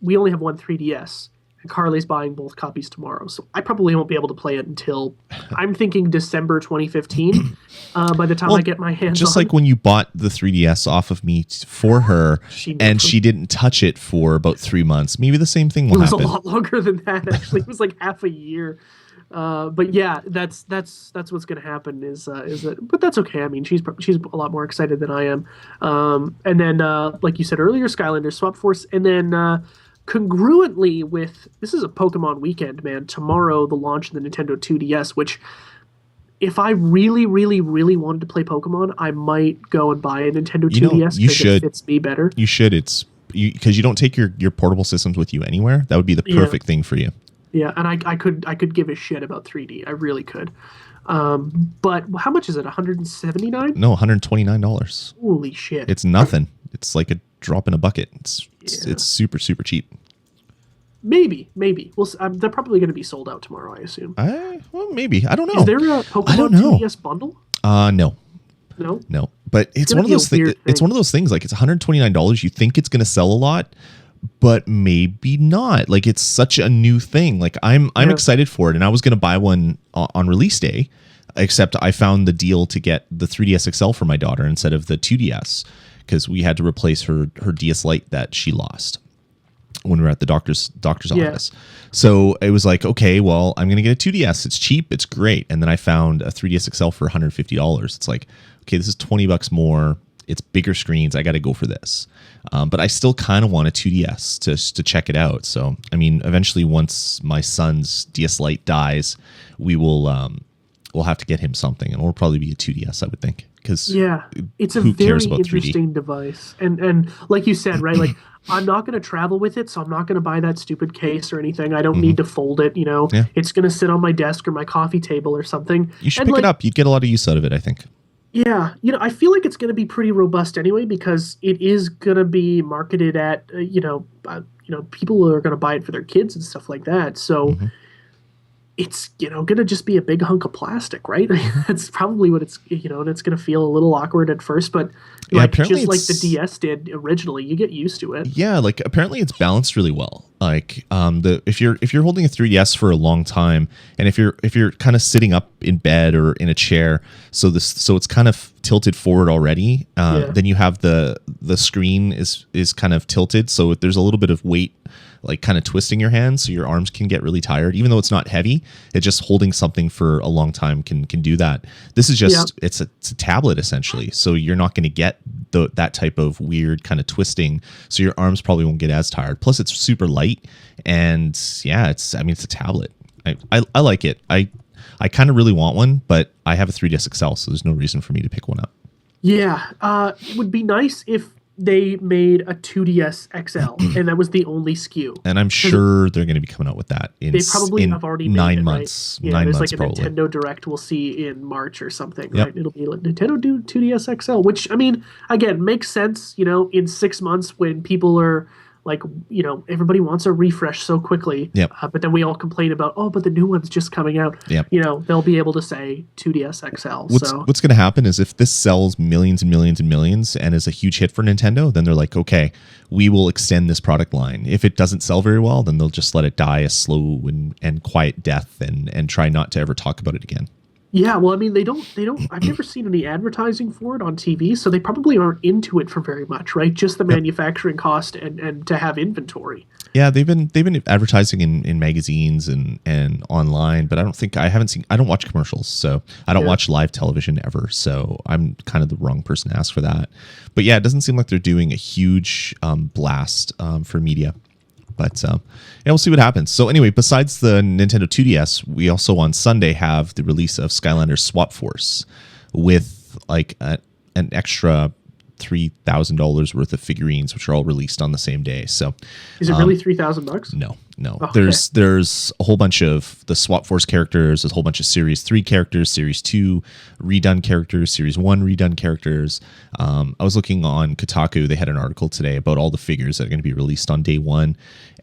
C: we only have one 3DS, and Carly's buying both copies tomorrow, so I probably won't be able to play it until I'm thinking December 2015. By the time I get my hands
A: just
C: on.
A: like when you bought the 3DS off of me for her, she didn't touch it for about 3 months. Maybe the same thing will happen.
C: It was a lot longer than that. Actually, it was like half a year. But yeah, that's what's going to happen is that, but that's okay. I mean, she's a lot more excited than I am. And then, like you said earlier, Skylanders Swap Force, and then, congruently with, this is a Pokemon weekend, man, tomorrow, the launch of the Nintendo 2DS, which if I really, really, really wanted to play Pokemon, I might go and buy a Nintendo 2DS because it fits me better.
A: You should. Because you don't take your portable systems with you anywhere. That would be the perfect thing for you.
C: Yeah, and I could give a shit about 3D. I really could. But how much is it? $179?
A: No, $129.
C: Holy shit!
A: It's nothing. It's like a drop in a bucket. It's super, super cheap.
C: Maybe. Well, they're probably going to be sold out tomorrow, I assume.
A: Well, maybe. I don't know.
C: Is there a Pokemon 2DS bundle?
A: No.
C: No.
A: But it's one of those things. It's one of those things. Like, it's $129. You think it's going to sell a lot, but maybe not. Like, it's such a new thing. Like, I'm excited for it, and I was going to buy one on release day, except I found the deal to get the 3DS XL for my daughter instead of the 2DS, because we had to replace her DS Lite that she lost when we were at the doctor's office. So it was like, okay, well, I'm going to get a 2DS. It's cheap. It's great. And then I found a 3DS XL for $150. It's like, okay, this is $20 more. It's bigger screens. I got to go for this. But I still kind of want a 2DS to check it out. So, I mean, eventually once my son's DS Lite dies, we'll have to get him something, and it'll probably be a 2DS, I would think. Because
C: it's a very interesting device. And like you said, right, like, I'm not going to travel with it, so I'm not going to buy that stupid case or anything. I don't need to fold it, you know. Yeah. It's going to sit on my desk or my coffee table or something.
A: You should pick it up. You'd get a lot of use out of it, I think.
C: Yeah, you know, I feel like it's going to be pretty robust anyway, because it is going to be marketed at people are going to buy it for their kids and stuff like that. So it's going to just be a big hunk of plastic, right? That's probably what it's and it's going to feel a little awkward at first, but just like the DS did originally, you get used to it.
A: Yeah, like apparently it's balanced really well. Like if you're holding a 3DS for a long time, and if you're kind of sitting up in bed or in a chair, so it's kind of tilted forward already, then you have the screen is kind of tilted, so there's a little bit of weight like kind of twisting your hands, so your arms can get really tired. Even though it's not heavy, it just holding something for a long time can do that. This is just it's a tablet essentially, so you're not going to get that type of weird kind of twisting. So your arms probably won't get as tired. Plus, it's super light, and yeah, it's a tablet. I like it. I kind of really want one, but I have a 3DS XL, so there's no reason for me to pick one up.
C: Yeah, it would be nice if they made a 2DS XL and that was the only SKU.
A: And I'm sure they're going to be coming out with that
C: they probably have already made
A: 9
C: it,
A: months.
C: Right? Yeah,
A: 9
C: there's
A: months
C: like a
A: probably.
C: Nintendo Direct we'll see in March or something, right? It'll be like Nintendo do 2DS XL, which I mean, again, makes sense, in 6 months when people are like, everybody wants a refresh so quickly. But then we all complain about, but the new one's just coming out. They'll be able to say 2DS XL.
A: What's going to happen is if this sells millions and millions and millions and is a huge hit for Nintendo, then they're like, okay, we will extend this product line. If it doesn't sell very well, then they'll just let it die a slow and quiet death and try not to ever talk about it again.
C: Yeah, well, I mean, they don't, I've never seen any advertising for it on TV, so they probably aren't into it for very much, right? Just the manufacturing cost and to have inventory.
A: Yeah, they've been advertising in magazines and online, but I don't watch commercials, so I don't watch live television ever, so I'm kind of the wrong person to ask for that. But yeah, it doesn't seem like they're doing a huge blast for media. But we'll see what happens. So anyway, besides the Nintendo 2DS, we also on Sunday have the release of Skylanders Swap Force with like an extra $3,000 worth of figurines, which are all released on the same day. So
C: is it really $3,000?
A: No.
C: Oh,
A: There's a whole bunch of the Swap Force characters, there's a whole bunch of Series 3 characters, Series 2 redone characters, Series 1 redone characters. I was looking on Kotaku, they had an article today about all the figures that are going to be released on day one,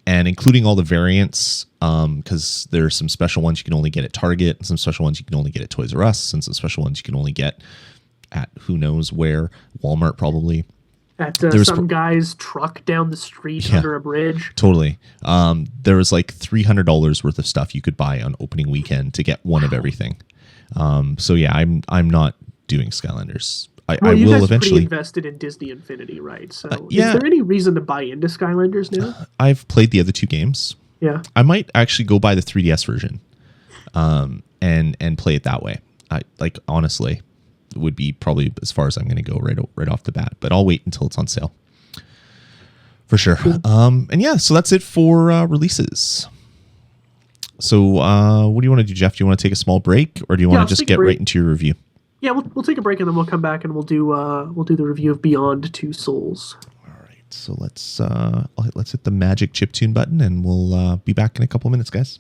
A: and including all the variants, because there are some special ones you can only get at Target, and some special ones you can only get at Toys R Us, and some special ones you can only get at who knows where, Walmart probably.
C: At some guy's truck down the street under a bridge.
A: Totally. There was like $300 worth of stuff you could buy on opening weekend to get one of everything. So yeah, I'm not doing Skylanders. I
C: you
A: will
C: guys
A: eventually.
C: Pretty invested in Disney Infinity, right? So is there any reason to buy into Skylanders now?
A: I've played the other two games.
C: Yeah.
A: I might actually go buy the 3DS version, and play it that way. I honestly. Would be probably as far as I'm going to go right off the bat, but I'll wait until it's on sale for sure. And yeah, so that's it for releases. So what do you want to do, Jeff? Do you want to take a small break, or do you want to just get right into your review?
C: Yeah, we'll take a break and then we'll come back and we'll do the review of Beyond Two Souls.
A: All right, so let's hit the magic chiptune button and we'll be back in a couple minutes, guys.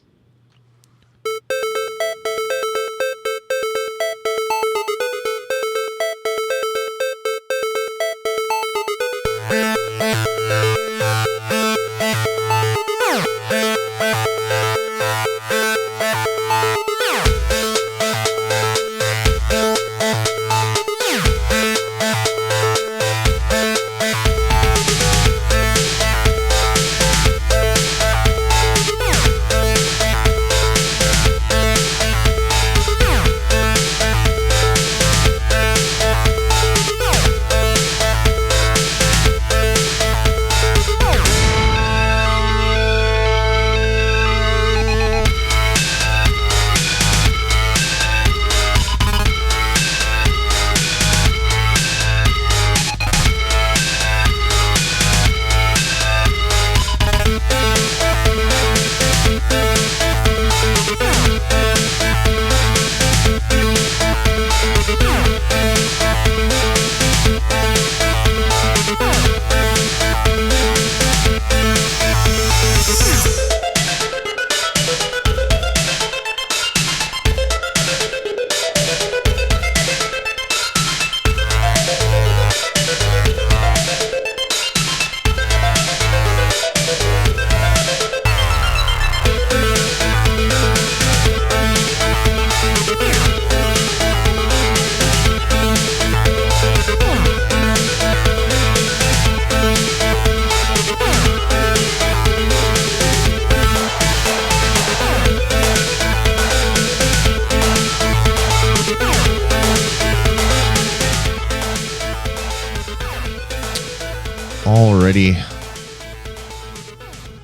A: Alrighty.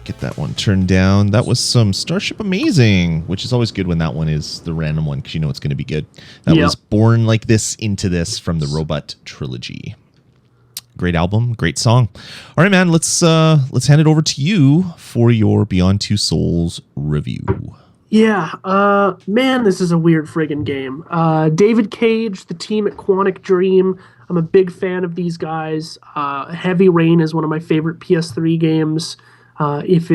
A: Get that one turned down. That was some Starship Amazing, which is always good when that one is the random one because you know it's going to be good. That was Born Like This Into This from the Robot Trilogy. Great album, great song. All right, man, let's hand it over to you for your Beyond Two Souls review.
C: Yeah, man, this is a weird friggin' game. David Cage, the team at Quantic Dream. I'm a big fan of these guys. Heavy Rain is one of my favorite PS3 games. If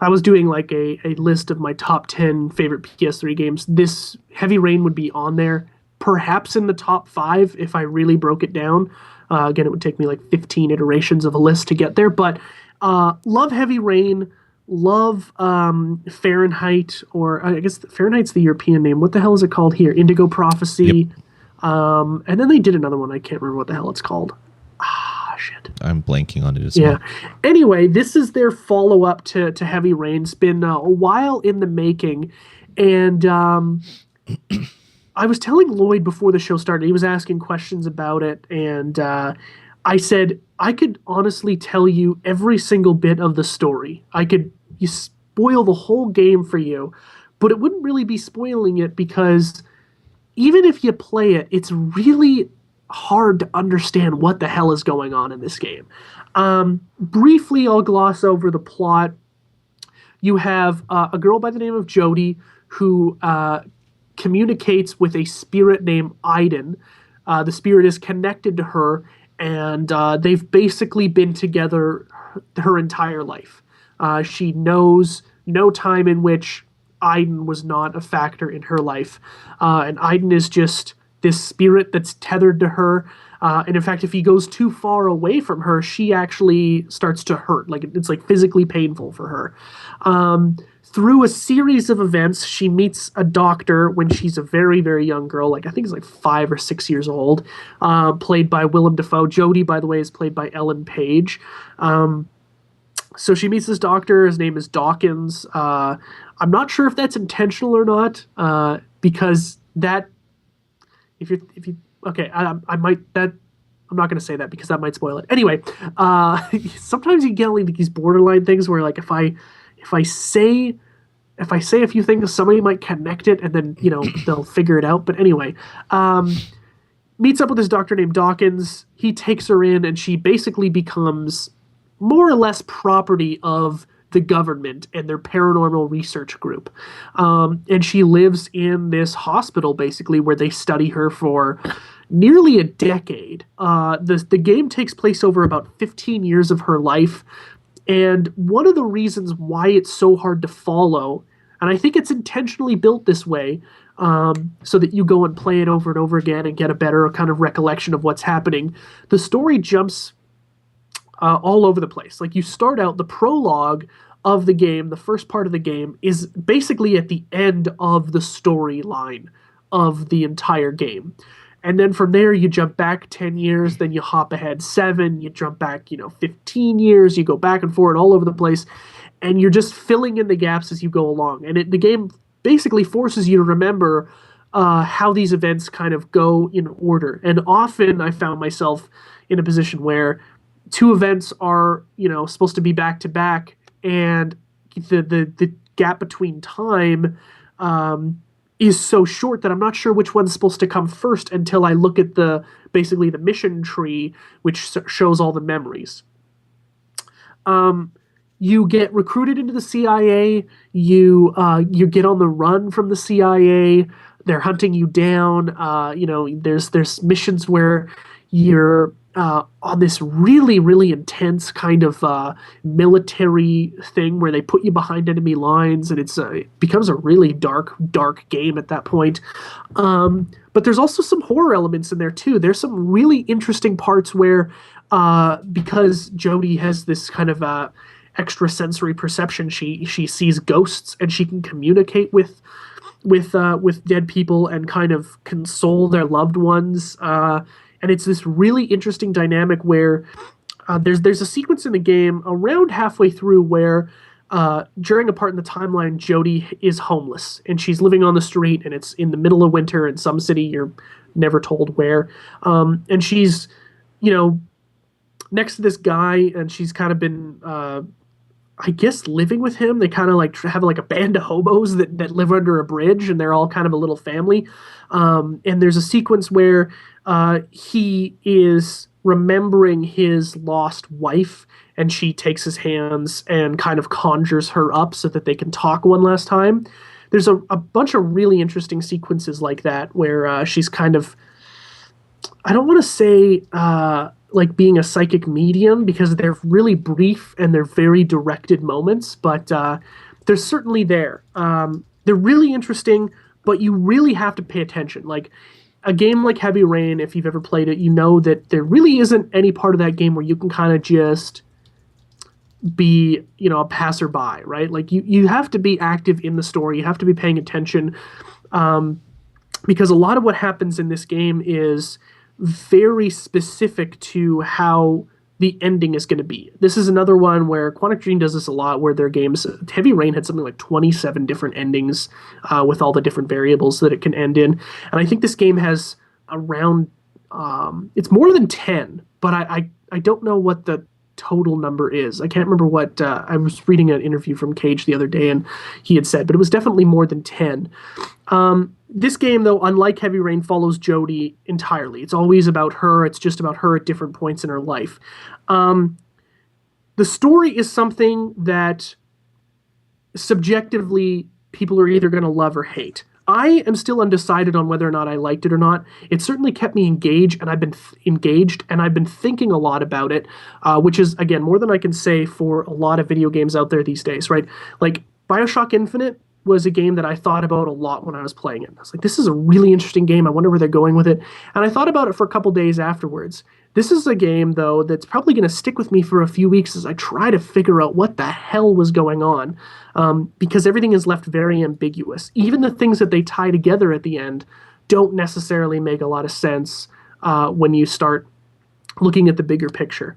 C: I was doing like a list of my top 10 favorite PS3 games, this Heavy Rain would be on there. Perhaps in the top 5 if I really broke it down. Again, it would take me like 15 iterations of a list to get there. But love Heavy Rain. Love Fahrenheit, or I guess Fahrenheit's the European name. What the hell is it called here? Indigo Prophecy. Yep. And then they did another one. I can't remember what the hell it's called. Shit.
A: I'm blanking on it as well.
C: Anyway, this is their follow-up to Heavy Rain. It's been a while in the making. And I was telling Lloyd before the show started, he was asking questions about it. And I said, I could honestly tell you every single bit of the story. You spoil the whole game for you, but it wouldn't really be spoiling it because even if you play it, it's really hard to understand what the hell is going on in this game. Briefly, I'll gloss over the plot. You have a girl by the name of Jodie who communicates with a spirit named Aiden. The spirit is connected to her, and they've basically been together her entire life. She knows no time in which Aiden was not a factor in her life. And Aiden is just this spirit that's tethered to her. And in fact, if he goes too far away from her, she actually starts to hurt. Like it's like physically painful for her. Through a series of events, she meets a doctor when she's a very, very young girl. Like I think it's like 5 or 6 years old, played by Willem Dafoe. Jodie, by the way, is played by Ellen Page. So she meets this doctor. His name is Dawkins. I'm not sure if that's intentional or not, because that if you okay, I might that. I'm not going to say that because that might spoil it. Anyway, sometimes you get like these borderline things where like if I say a few things, somebody might connect it, and then they'll figure it out. But anyway, meets up with this doctor named Dawkins. He takes her in, and she basically becomes more or less property of the government and their paranormal research group. And she lives in this hospital, basically, where they study her for nearly a decade. The game takes place over about 15 years of her life. And one of the reasons why it's so hard to follow, and I think it's intentionally built this way, so that you go and play it over and over again and get a better kind of recollection of what's happening. The story jumps all over the place. Like you start out, the prologue of the game, the first part of the game, is basically at the end of the storyline of the entire game. And then from there, you jump back 10 years, then you hop ahead 7, you jump back, 15 years, you go back and forth all over the place, and you're just filling in the gaps as you go along. And the game basically forces you to remember how these events kind of go in order. And often I found myself in a position where 2 events are, supposed to be back to back, and the gap between time is so short that I'm not sure which one's supposed to come first until I look at basically the mission tree, which shows all the memories. You get recruited into the CIA. You get on the run from the CIA. They're hunting you down. There's missions where you're on this really, really intense kind of military thing where they put you behind enemy lines, and it becomes a really dark game at that point. But there's also some horror elements in there too. There's some really interesting parts where, because Jodie has this kind of extrasensory perception, she sees ghosts and she can communicate with dead people and kind of console their loved ones. And it's this really interesting dynamic where there's a sequence in the game around halfway through where during a part in the timeline, Jodie is homeless and she's living on the street, and it's in the middle of winter in some city, you're never told where. And she's, next to this guy, and she's kind of been I guess living with him. They kind of like have like a band of hobos that live under a bridge, and they're all kind of a little family. And there's a sequence where he is remembering his lost wife, and she takes his hands and kind of conjures her up so that they can talk one last time. There's a bunch of really interesting sequences like that where she's kind of, I don't want to say like being a psychic medium because they're really brief and they're very directed moments, but they're certainly there. They're really interesting, but you really have to pay attention. Like a game like Heavy Rain, if you've ever played it, you know that there really isn't any part of that game where you can kind of just be, you know, a passerby, right? Like you have to be active in the story. You have to be paying attention because a lot of what happens in this game is very specific to how the ending is going to be. This is another one where Quantic Dream does this a lot, where their games, Heavy Rain had something like 27 different endings with all the different variables that it can end in. And I think this game has around, it's more than 10, but I don't know what the total number is. I can't remember what, I was reading an interview from Cage the other day and he had said, but it was definitely more than 10. This game, though, unlike Heavy Rain, follows Jodie entirely. It's always about her. It's just about her at different points in her life. The story is something that subjectively people are either going to love or hate. I am still undecided on whether or not I liked it or not. It certainly kept me engaged, and I've been thinking a lot about it, which is, again, more than I can say for a lot of video games out there these days, right? Like, BioShock Infinite was a game that I thought about a lot when I was playing it. I was like, this is a really interesting game. I wonder where they're going with it. And I thought about it for a couple days afterwards. This is a game, though, that's probably going to stick with me for a few weeks as I try to figure out what the hell was going on, because everything is left very ambiguous. Even the things that they tie together at the end don't necessarily make a lot of sense when you start looking at the bigger picture.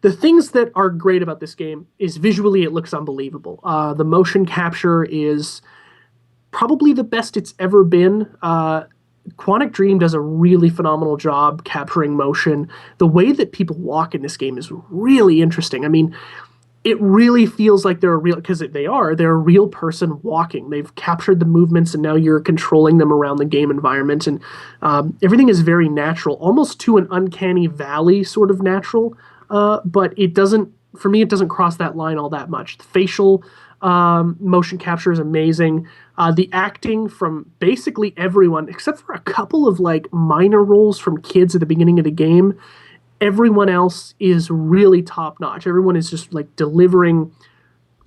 C: The things that are great about this game is visually it looks unbelievable. The motion capture is probably the best it's ever been. Quantic Dream does a really phenomenal job capturing motion. The way that people walk in this game is really interesting. I mean, it really feels like they're a real, because they're a real person walking. They've captured the movements and now you're controlling them around the game environment. And everything is very natural, almost to an uncanny valley sort of natural. But it doesn't, for me, it doesn't cross that line all that much. The facial motion capture is amazing. The acting from basically everyone, except for a couple of like minor roles from kids at the beginning of the game, everyone else is really top notch. Everyone is just like delivering,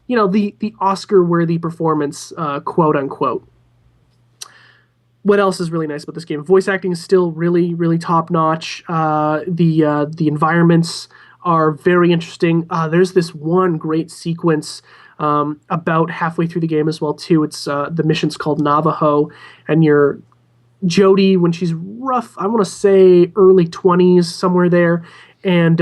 C: you know, the Oscar-worthy performance, quote unquote. What else is really nice about this game? Voice acting is still really, really top notch. The environments are very interesting. There's this one great sequence about halfway through the game as well too. It's the mission's called Navajo, and you're Jodie when she's rough, I want to say early 20s, somewhere there, and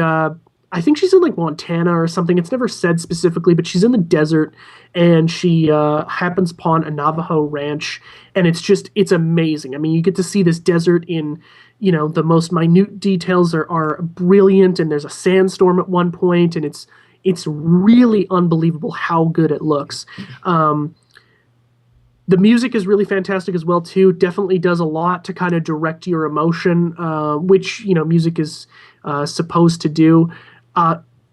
C: I think she's in like Montana or something. It's never said specifically, but she's in the desert and she happens upon a Navajo ranch, and it's amazing. I mean, you get to see this desert in, you know, the most minute details are brilliant, and there's a sandstorm at one point, and it's really unbelievable how good it looks. The music is really fantastic as well too. Definitely does a lot to kind of direct your emotion, which, you know, music is supposed to do.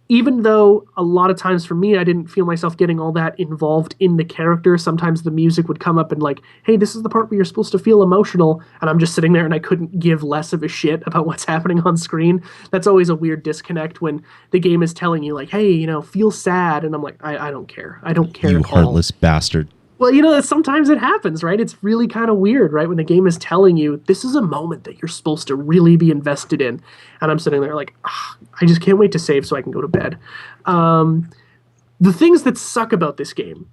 C: Even though a lot of times for me, I didn't feel myself getting all that involved in the character. Sometimes the music would come up and like, hey, this is the part where you're supposed to feel emotional. And I'm just sitting there and I couldn't give less of a shit about what's happening on screen. That's always a weird disconnect when the game is telling you like, hey, you know, feel sad. And I'm like, I don't care. I don't care.
A: You heartless bastard.
C: Well, you know, sometimes it happens, right? It's really kind of weird, right? When the game is telling you this is a moment that you're supposed to really be invested in. And I'm sitting there like, I just can't wait to save so I can go to bed. The things that suck about this game.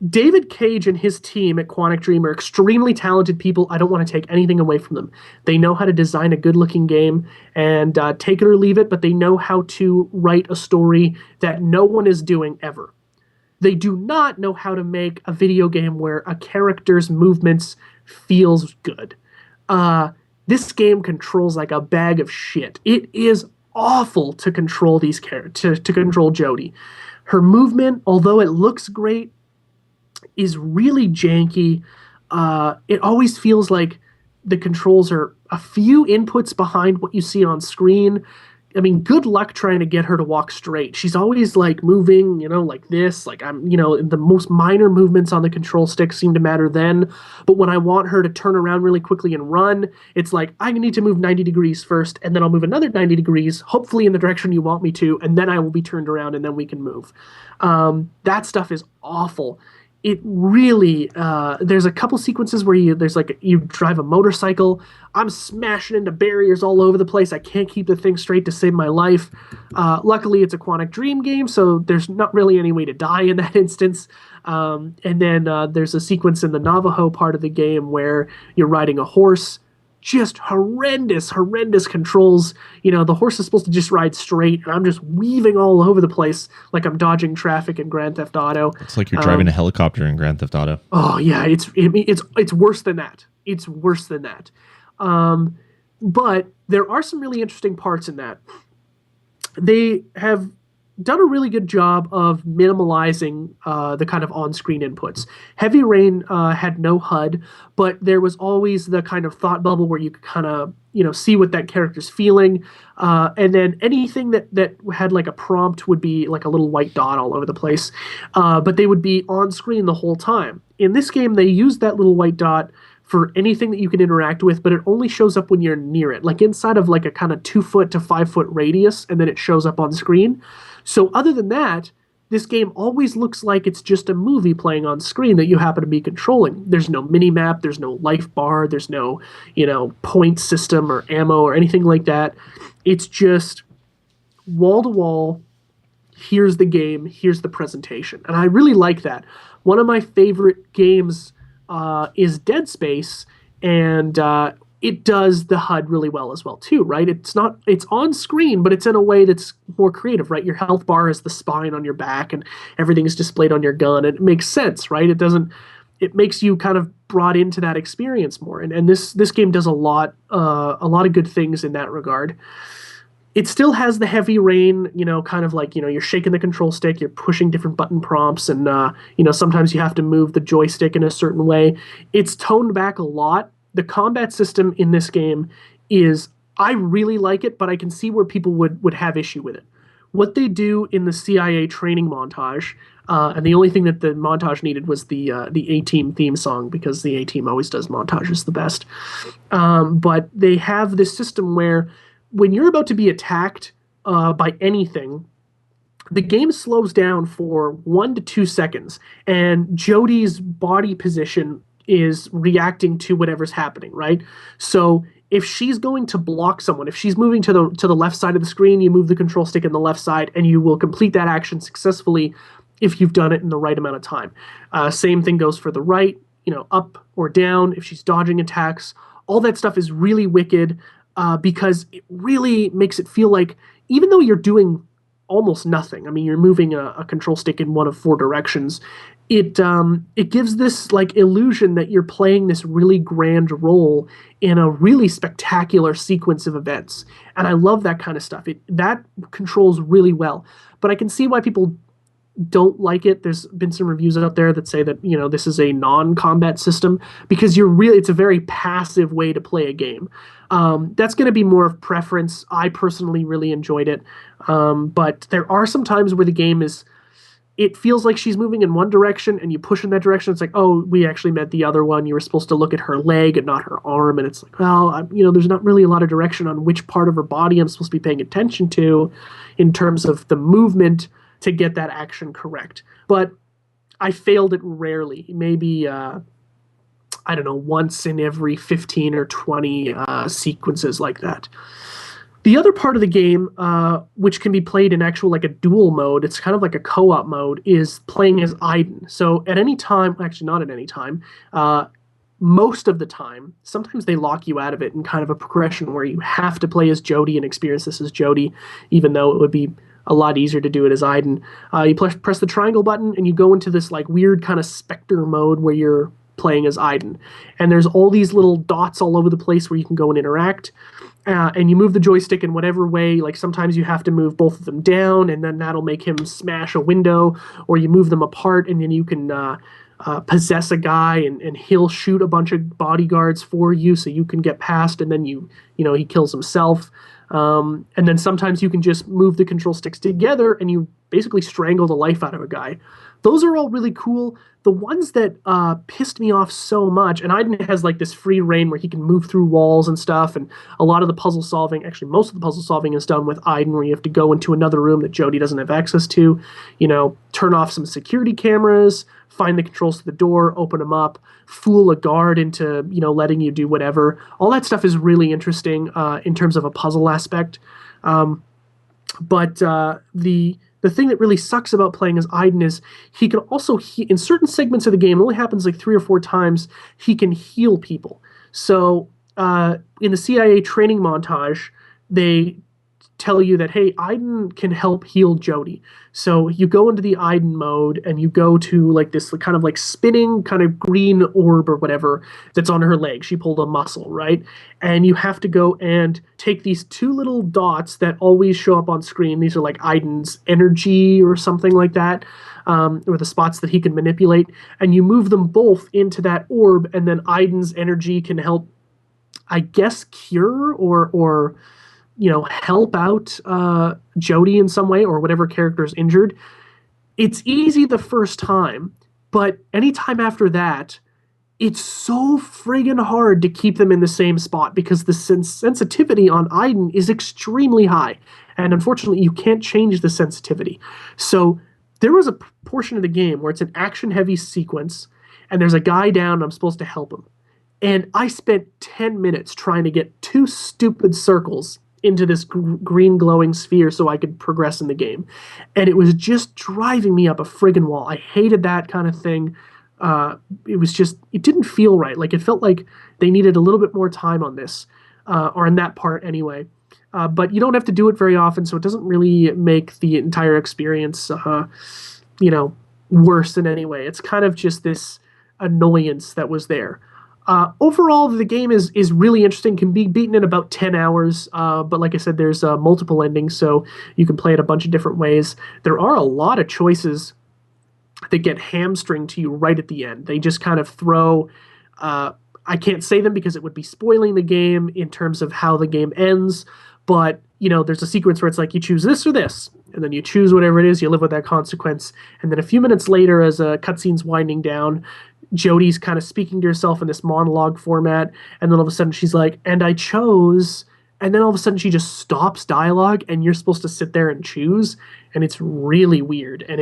C: David Cage and his team at Quantic Dream are extremely talented people. I don't want to take anything away from them. They know how to design a good-looking game and take it or leave it, but they know how to write a story that no one is doing ever. They do not know how to make a video game where a character's movements feels good. This game controls like a bag of shit. It is awful to control to control Jodie. Her movement, although it looks great, is really janky. It always feels like the controls are a few inputs behind what you see on screen. I mean, good luck trying to get her to walk straight. She's always like moving, like this. Like the most minor movements on the control stick seem to matter then. But when I want her to turn around really quickly and run, it's like, I need to move 90 degrees first, and then I'll move another 90 degrees, hopefully in the direction you want me to, and then I will be turned around, and then we can move. That stuff is awful. It really there's a couple sequences where you drive a motorcycle. I'm smashing into barriers all over the place. I can't keep the thing straight to save my life. Luckily it's a Quantic Dream game, so there's not really any way to die in that instance. And then there's a sequence in the Navajo part of the game where you're riding a horse. Just horrendous controls. The horse is supposed to just ride straight, and I'm just weaving all over the place like I'm dodging traffic in Grand Theft Auto.
A: It's like you're driving a helicopter in Grand Theft Auto.
C: Oh yeah, it's worse than that. It's worse than that. But there are some really interesting parts in that. They have done a really good job of minimalizing the kind of on-screen inputs. Heavy Rain had no HUD, but there was always the kind of thought bubble where you could kind of see what that character's feeling, and then anything that had like a prompt would be like a little white dot all over the place, but they would be on screen the whole time. In this game, they used that little white dot for anything that you can interact with, but it only shows up when you're near it, like inside of like a kind of 2 foot to 5 foot radius, and then it shows up on screen. So other than that, this game always looks like it's just a movie playing on screen that you happen to be controlling. There's no mini-map, there's no life bar, there's no, point system or ammo or anything like that. It's just wall-to-wall, here's the game, here's the presentation. And I really like that. One of my favorite games is Dead Space, and it does the HUD really well as well too, right? It's on screen, but it's in a way that's more creative, right? Your health bar is the spine on your back, and everything is displayed on your gun. It makes sense, right? It makes you kind of brought into that experience more. And this game does a lot of good things in that regard. It still has the Heavy Rain, kind of like, you're shaking the control stick, you're pushing different button prompts, and, sometimes you have to move the joystick in a certain way. It's toned back a lot. The combat system in this game I really like it, but I can see where people would have issue with it. What they do in the CIA training montage, and the only thing that the montage needed was the A-Team theme song, because the A-Team always does montages the best. But they have this system where when you're about to be attacked by anything, the game slows down for 1 to 2 seconds, and Jodie's body position is reacting to whatever's happening, right? So if she's going to block someone, if she's moving to the left side of the screen, you move the control stick in the left side, and you will complete that action successfully if you've done it in the right amount of time. Same thing goes for the right, up or down, if she's dodging attacks. All that stuff is really wicked because it really makes it feel like, even though you're doing almost nothing, I mean, you're moving a control stick in one of 4 directions, it gives this like illusion that you're playing this really grand role in a really spectacular sequence of events. And I love that kind of stuff. That controls really well. But I can see why people don't like it. There's been some reviews out there that say that, this is a non-combat system, because it's a very passive way to play a game. That's going to be more of preference. I personally really enjoyed it. But there are some times where the game it feels like she's moving in one direction, and you push in that direction. It's like, oh, we actually meant the other one. You were supposed to look at her leg and not her arm. And it's like, well, there's not really a lot of direction on which part of her body I'm supposed to be paying attention to in terms of the movement to get that action correct. But I failed it rarely. Maybe, once in every 15 or 20 sequences like that. The other part of the game, which can be played in actual like a dual mode, it's kind of like a co-op mode, is playing as Aiden. So at any time, actually not at any time, most of the time, sometimes they lock you out of it in kind of a progression where you have to play as Jodie and experience this as Jodie, even though it would be a lot easier to do it as Aiden. You press the triangle button and you go into this like weird kind of Spectre mode where you're playing as Aiden. And there's all these little dots all over the place where you can go and interact. And you move the joystick in whatever way. Like sometimes you have to move both of them down, and then that'll make him smash a window, or you move them apart, and then you can possess a guy, and he'll shoot a bunch of bodyguards for you, so you can get past, and then he kills himself. And then sometimes you can just move the control sticks together, and you basically strangle the life out of a guy. Those are all really cool. The ones that pissed me off so much, and Aiden has like this free reign where he can move through walls and stuff, and a lot of the puzzle solving, actually most of the puzzle solving is done with Aiden, where you have to go into another room that Jodie doesn't have access to, turn off some security cameras, find the controls to the door, open them up, fool a guard into, letting you do whatever. All that stuff is really interesting in terms of a puzzle aspect. But the thing that really sucks about playing as Aiden is he can also, in certain segments of the game, it only happens like 3 or 4 times, he can heal people. So in the CIA training montage, they tell you that, hey, Aiden can help heal Jodie. So you go into the Aiden mode and you go to like this kind of like spinning kind of green orb or whatever that's on her leg. She pulled a muscle, right? And you have to go and take these 2 little dots that always show up on screen. These are like Aiden's energy or something like that, or the spots that he can manipulate. And you move them both into that orb, and then Aiden's energy can help, I guess, cure or help out Jodie in some way, or whatever character is injured. It's easy the first time, but anytime after that, it's so friggin' hard to keep them in the same spot because the sensitivity on Aiden is extremely high. And unfortunately, you can't change the sensitivity. So there was a portion of the game where it's an action-heavy sequence, and there's a guy down, and I'm supposed to help him. And I spent 10 minutes trying to get 2 stupid circles into this green glowing sphere so I could progress in the game. And it was just driving me up a friggin' wall. I hated that kind of thing. It didn't feel right. Like, it felt like they needed a little bit more time on this, or in that part anyway. But you don't have to do it very often, so it doesn't really make the entire experience, worse in any way. It's kind of just this annoyance that was there. Overall, the game is really interesting, can be beaten in about 10 hours, but like I said, there's multiple endings, so you can play it a bunch of different ways. There are a lot of choices that get hamstringed to you right at the end. They just kind of throw, I can't say them because it would be spoiling the game in terms of how the game ends, but there's a sequence where it's like you choose this or this, and then you choose whatever it is, you live with that consequence, and then a few minutes later, as a cutscene's winding down, Jodie's kind of speaking to herself in this monologue format, and then all of a sudden she's like, and I chose, and then all of a sudden she just stops dialogue, and you're supposed to sit there and choose, and it's really weird, and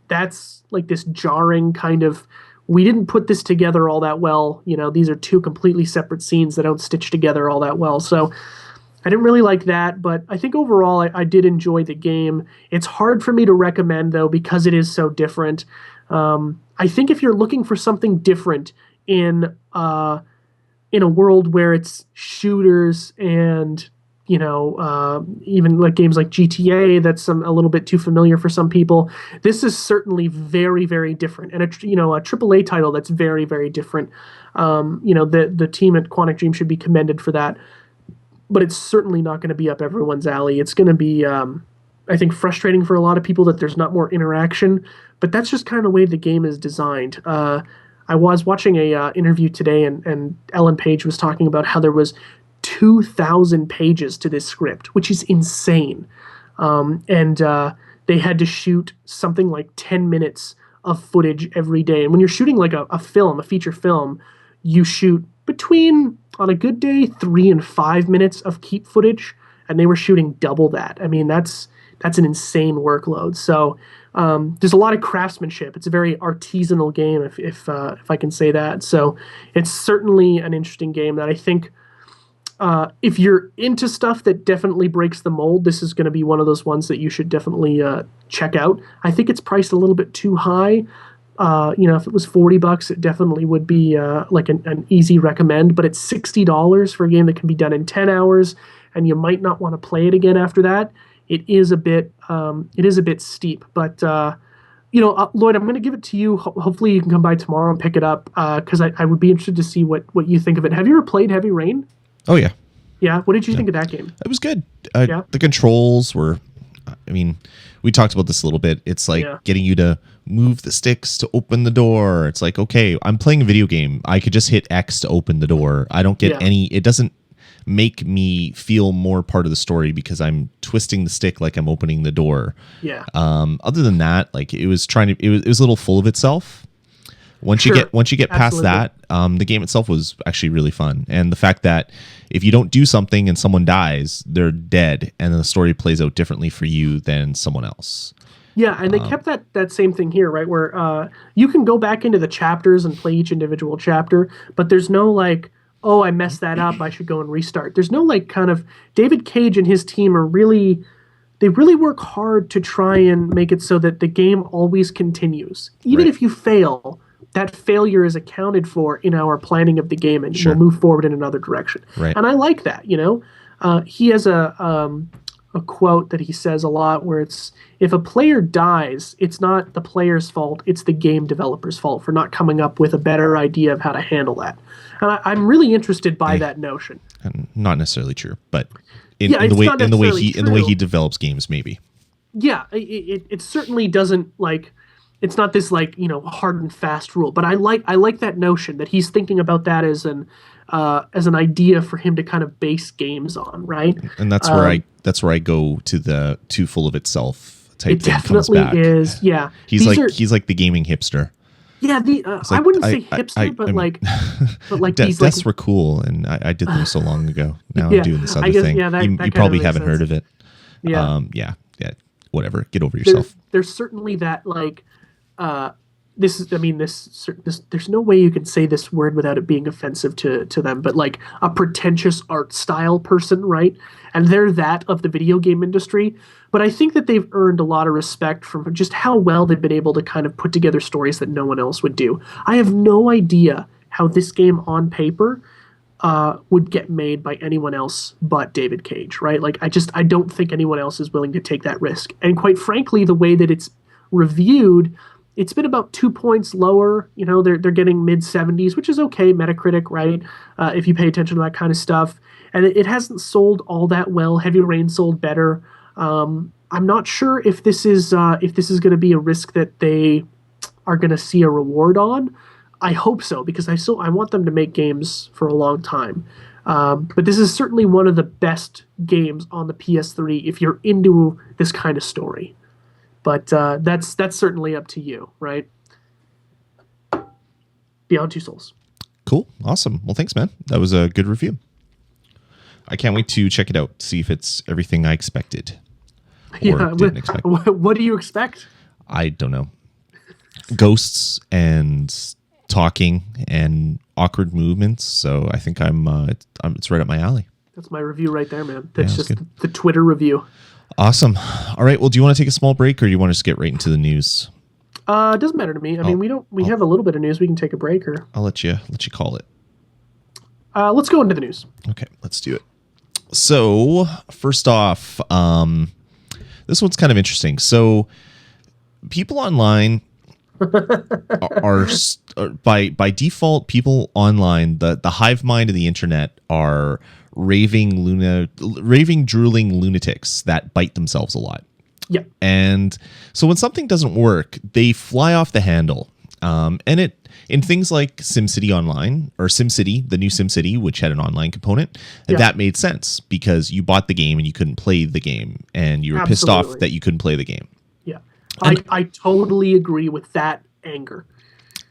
C: that's like this jarring kind of, we didn't put this together all that well, these are 2 completely separate scenes that don't stitch together all that well, so I didn't really like that, but I think overall I did enjoy the game. It's hard for me to recommend, though, because it is so different. I think if you're looking for something different in a world where it's shooters and even like games like GTA, that's a little bit too familiar for some people, this is certainly very, very different, and a AAA title that's very, very different. The team at Quantic Dream should be commended for that, but it's certainly not going to be up everyone's alley. It's going to be I think, frustrating for a lot of people that there's not more interaction, but that's just kind of the way the game is designed. I was watching a interview today, and Ellen Page was talking about how there was 2,000 pages to this script, which is insane. And they had to shoot something like 10 minutes of footage every day. And when you're shooting like a feature film, you shoot between, on a good day, 3 and 5 minutes of keep footage, and they were shooting double that. I mean, that's an insane workload. So there's a lot of craftsmanship. It's a very artisanal game, if I can say that. So it's certainly an interesting game that I think, if you're into stuff that definitely breaks the mold, this is going to be one of those ones that you should definitely check out. I think it's priced a little bit too high. If it was $40, it definitely would be like an easy recommend, but it's $60 for a game that can be done in 10 hours, and you might not want to play it again after that. It is a bit steep, but Lloyd, I'm going to give it to you. Hopefully, you can come by tomorrow and pick it up because I would be interested to see what you think of it. Have you ever played Heavy Rain?
A: Oh yeah.
C: Yeah. What did you think of that game?
A: It was good.
C: Yeah.
A: The controls were, I mean, we talked about this a little bit. It's like getting you to move the sticks to open the door. It's like, okay, I'm playing a video game. I could just hit X to open the door. I don't get it doesn't make me feel more part of the story because I'm twisting the stick like I'm opening the door.
C: Yeah.
A: Other than that, like it was a little full of itself. Once you get past that, the game itself was actually really fun. And the fact that if you don't do something and someone dies, they're dead, and the story plays out differently for you than someone else.
C: Yeah, and they kept that same thing here, right? Where you can go back into the chapters and play each individual chapter, but there's no like, oh, I messed that up, I should go and restart. There's no like kind of David Cage and his team they really work hard to try and make it so that the game always continues. Even if you fail, that failure is accounted for in our planning of the game and we'll move forward in another direction.
A: Right.
C: And I like that, he has a quote that he says a lot where it's, if a player dies, it's not the player's fault, it's the game developer's fault for not coming up with a better idea of how to handle that. And I'm really interested by that notion.
A: And not necessarily true, but in the way he develops games, maybe.
C: Yeah, it certainly doesn't like. It's not this like hard and fast rule, but I like that notion that he's thinking about that as an idea for him to kind of base games on, right?
A: And that's where I go to the too full of itself type thing comes back.
C: It definitely is, yeah.
A: He's like the gaming hipster.
C: Yeah, I wouldn't say hipster, but
A: deaths were cool, and I did them so long ago. Now I'm doing this other thing.
C: Yeah,
A: you probably haven't heard of it.
C: Yeah.
A: Yeah. Whatever. Get over yourself.
C: There's certainly that like. There's no way you can say this word without it being offensive to them, but like a pretentious art style person, right? And they're that of the video game industry. But I think that they've earned a lot of respect from just how well they've been able to kind of put together stories that no one else would do. I have no idea how this game on paper would get made by anyone else but David Cage, right? Like I don't think anyone else is willing to take that risk. And quite frankly, the way that it's reviewed, it's been about 2 points lower. They're getting mid-70s, which is okay, Metacritic, right? If you pay attention to that kind of stuff. And it hasn't sold all that well. Heavy Rain sold better. I'm not sure if this is going to be a risk that they are going to see a reward on. I hope so, because I want them to make games for a long time. But this is certainly one of the best games on the PS3 if you're into this kind of story. But that's certainly up to you, right? Beyond Two Souls.
A: Cool. Awesome. Well, thanks, man. That was a good review. I can't wait to check it out, see if it's everything I expected. Didn't expect.
C: What do you expect?
A: I don't know. Ghosts and talking and awkward movements. So I think it's right up my alley.
C: That's my review right there, man. That's just the Twitter review.
A: Awesome. All right. Well, do you want to take a small break, or do you want to just get right into the news?
C: It doesn't matter to me. I mean, we have a little bit of news. We can take a break, or
A: I'll let you call it.
C: Let's go into the news.
A: Okay, let's do it. So first off, this one's kind of interesting. So people online are by default, people online, the hive mind of the internet are raving, drooling lunatics that bite themselves a lot.
C: Yeah.
A: And so when something doesn't work, they fly off the handle. And in things like SimCity Online or SimCity, the new SimCity, which had an online component, that made sense because you bought the game and you couldn't play the game, and you were pissed off that you couldn't play the game.
C: Yeah. I totally agree with that anger.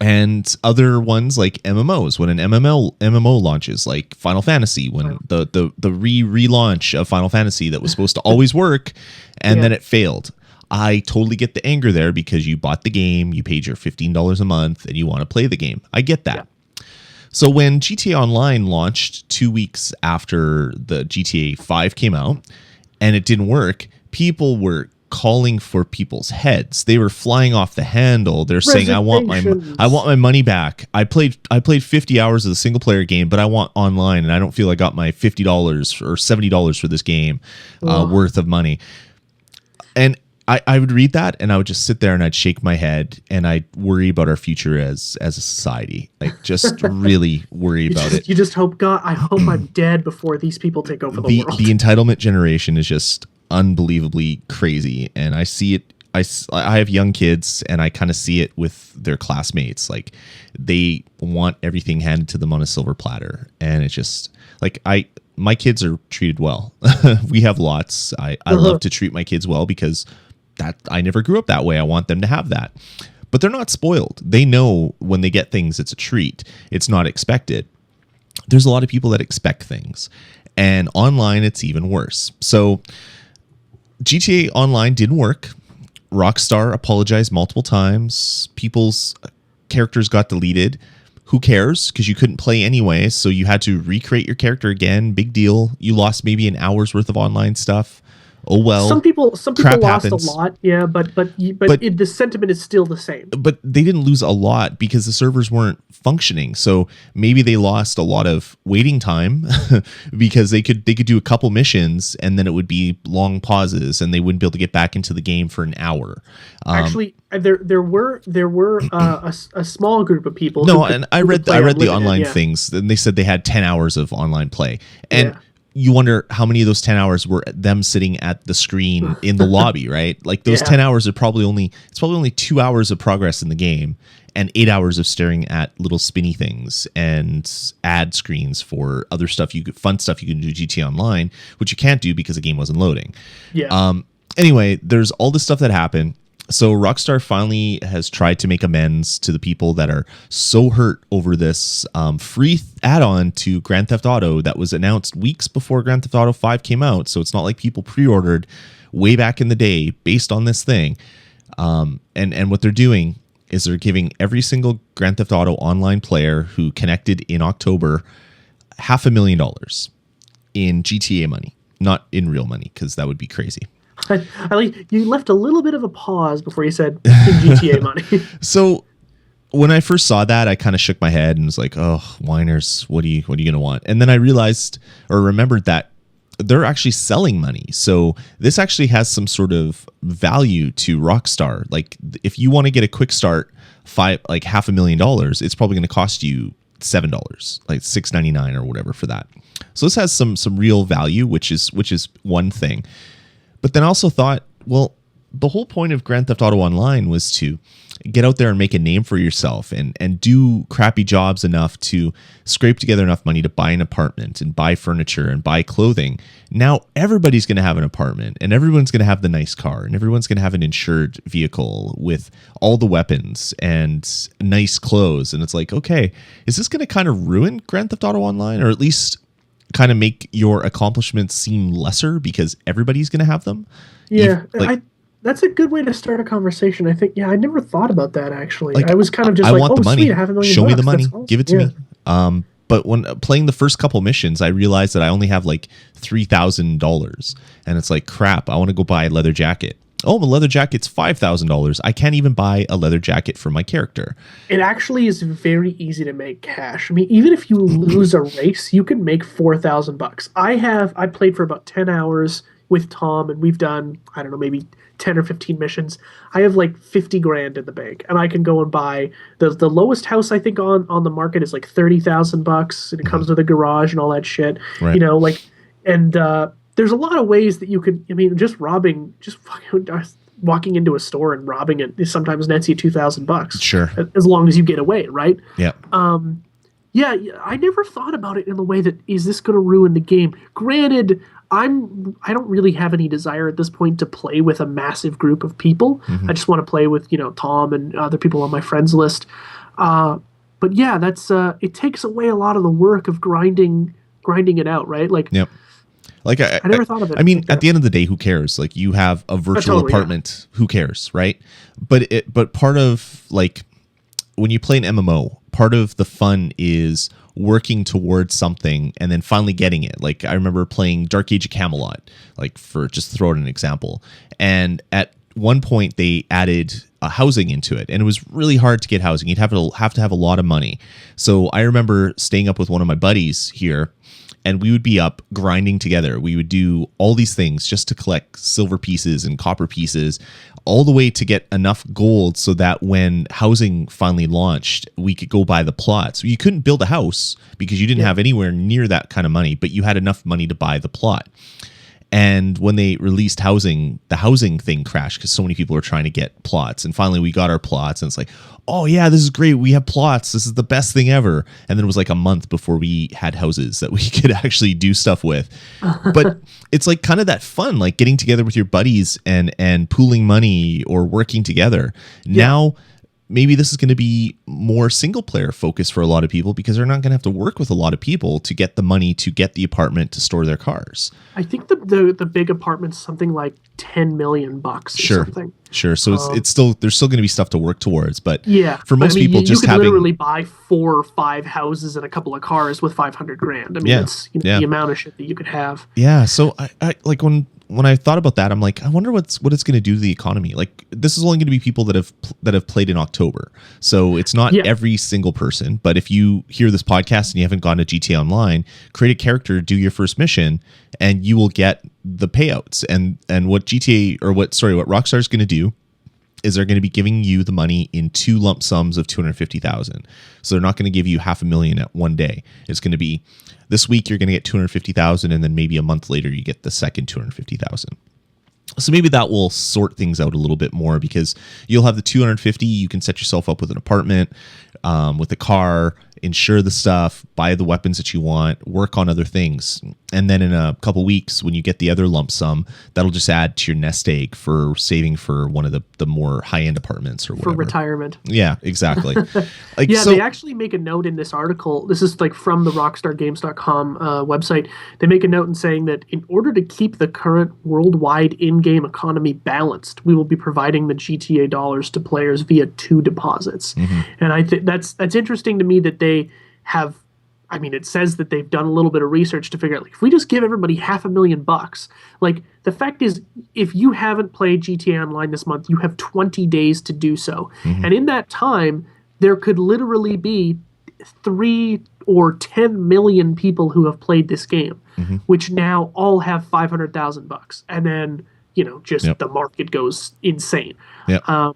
A: And other ones like MMOs, when an MMO launches, like Final Fantasy, when the relaunch of Final Fantasy that was supposed to always work, and then it failed. I totally get the anger there because you bought the game, you paid your $15 a month, and you want to play the game. I get that. Yeah. So when GTA Online launched 2 weeks after the GTA 5 came out, and it didn't work, people were calling for people's heads. They were flying off the handle. They're saying, I want my money back. I played 50 hours of the single player game, but I want online, and I don't feel I got my $50 or $70 for this game worth of money. And I would read that and I would just sit there and I'd shake my head and I'd worry about our future as a society. Like just really worry about it.
C: You just hope, God, I hope I'm dead before these people take over the world.
A: The entitlement generation is just unbelievably crazy. And I see it. I have young kids and I kind of see it with their classmates. Like they want everything handed to them on a silver platter. And it's just like, my kids are treated well. We have lots. I love to treat my kids well because that I never grew up that way. I want them to have that. But they're not spoiled. They know when they get things, it's a treat. It's not expected. There's a lot of people that expect things. And online, it's even worse. So GTA Online didn't work. Rockstar apologized multiple times. People's characters got deleted. Who cares? Because you couldn't play anyway, so you had to recreate your character again. Big deal. You lost maybe an hour's worth of online stuff. Oh well.
C: Some people lost
A: happens.
C: a lot, yeah, but the sentiment is still the same.
A: But they didn't lose a lot because the servers weren't functioning. So maybe they lost a lot of waiting time because they could do a couple missions and then it would be long pauses and they wouldn't be able to get back into the game for an hour.
C: Actually, there were a small group of people.
A: No, and I read the online things, and they said they had 10 hours of online play, and. Yeah. You wonder how many of those 10 hours were them sitting at the screen in the lobby, right? Like those 10 hours are probably only 2 hours of progress in the game and 8 hours of staring at little spinny things and ad screens for other stuff fun stuff you can do GTA Online, which you can't do because the game wasn't loading.
C: Yeah.
A: Anyway, there's all this stuff that happened. So Rockstar finally has tried to make amends to the people that are so hurt over this free add-on to Grand Theft Auto that was announced weeks before Grand Theft Auto 5 came out. So it's not like people pre-ordered way back in the day based on this thing. And what they're doing is they're giving every single Grand Theft Auto online player who connected in October $500,000 in GTA money, not in real money, because that would be crazy.
C: I like you left a little bit of a pause before you said GTA money.
A: So when I first saw that, I kind of shook my head and was like, "Oh, whiners, what are you gonna want?" And then I realized or remembered that they're actually selling money. So this actually has some sort of value to Rockstar. Like if you want to get a quick start, $500,000, it's probably going to cost you $7, like $6.99 or whatever for that. So this has some real value, which is one thing. But then I also thought, well, the whole point of Grand Theft Auto Online was to get out there and make a name for yourself and do crappy jobs enough to scrape together enough money to buy an apartment and buy furniture and buy clothing. Now everybody's going to have an apartment and everyone's going to have the nice car and everyone's going to have an insured vehicle with all the weapons and nice clothes. And it's like, okay, is this going to kind of ruin Grand Theft Auto Online, or at least kind of make your accomplishments seem lesser because everybody's going to have them?
C: Yeah, that's a good way to start a conversation. I think. Yeah, I never thought about that actually. I was kind of just
A: want the money.
C: Sweet, $500,000.
A: Show me the money.
C: Awesome.
A: Give it to me. But when playing the first couple missions, I realized that I only have like $3,000, and it's like, crap. I want to go buy a leather jacket. Oh, my leather jacket's $5,000. I can't even buy a leather jacket for my character.
C: It actually is very easy to make cash. I mean, even if you lose a race, you can make $4,000. I played for about 10 hours with Tom, and we've done, I don't know, maybe 10 or 15 missions. I have like 50 grand in the bank, and I can go and buy the lowest house I think on the market is like $30,000, and it comes with a garage and all that shit.
A: Right.
C: You know, like, and there's a lot of ways that you could. I mean, just walking into a store and robbing it sometimes nets you $2,000.
A: Sure,
C: as long as you get away, right?
A: Yeah.
C: Yeah, I never thought about it in the way that, is this going to ruin the game? Granted, I don't really have any desire at this point to play with a massive group of people. I just want to play with, Tom and other people on my friends list. But yeah, that's it takes away a lot of the work of grinding it out, right? Like,
A: yep. Like I
C: never thought of it.
A: I mean, at the end of the day, who cares? Like you have a virtual apartment, who cares, right? But part of like when you play an MMO, part of the fun is working towards something and then finally getting it. Like I remember playing Dark Age of Camelot, like for just to throw out an example. And at one point they added housing into it, and it was really hard to get housing. You'd have to have a lot of money. So I remember staying up with one of my buddies here, and we would be up grinding together. We would do all these things just to collect silver pieces and copper pieces, all the way to get enough gold so that when housing finally launched, we could go buy the plots. You couldn't build a house because you didn't have anywhere near that kind of money, but you had enough money to buy the plot. And when they released housing, the housing thing crashed because so many people were trying to get plots. And finally we got our plots, and it's like, oh yeah, this is great. We have plots. This is the best thing ever. And then it was like a month before we had houses that we could actually do stuff with. But it's like kind of that fun, like getting together with your buddies and pooling money or working together. Yeah. Now, maybe this is going to be more single player focused for a lot of people because they're not going to have to work with a lot of people to get the money to get the apartment to store their cars.
C: I think the big apartment's something like $10 million or something.
A: Sure. So it's still, there's still going to be stuff to work towards, but
C: yeah,
A: for most people,
C: you
A: just
C: could
A: having
C: literally buy 4 or 5 houses and a couple of cars with $500,000. I mean, it's the amount of shit that you could have.
A: Yeah. So I like when I thought about that, I'm like, I wonder what it's going to do to the economy. Like, this is only going to be people that have played in October, so it's not every single person. But if you hear this podcast and you haven't gone to GTA Online, create a character, do your first mission, and you will get the payouts. And what Rockstar is going to do is they're going to be giving you the money in 2 lump sums of $250,000. So they're not going to give you $500,000 at one day. It's going to be, this week you're going to get $250,000, and then maybe a month later you get the second $250,000. So maybe that will sort things out a little bit more, because you'll have the $250,000. You can set yourself up with an apartment, with a car, insure the stuff, buy the weapons that you want, work on other things. And then in a couple weeks, when you get the other lump sum, that'll just add to your nest egg for saving for one of the more high-end apartments or whatever.
C: For retirement.
A: Yeah, exactly.
C: They actually make a note in this article. This is like from the RockstarGames.com website. They make a note in saying that in order to keep the current worldwide in-game economy balanced, we will be providing the GTA dollars to players via 2 deposits. Mm-hmm. And I think that's interesting to me that they have, I mean, it says that they've done a little bit of research to figure out, like, if we just give everybody $500,000, like, the fact is, if you haven't played GTA Online this month, you have 20 days to do so. Mm-hmm. And in that time, there could literally be 3 or 10 million people who have played this game, mm-hmm. which now all have $500,000. And then, the market goes insane.
A: Yeah.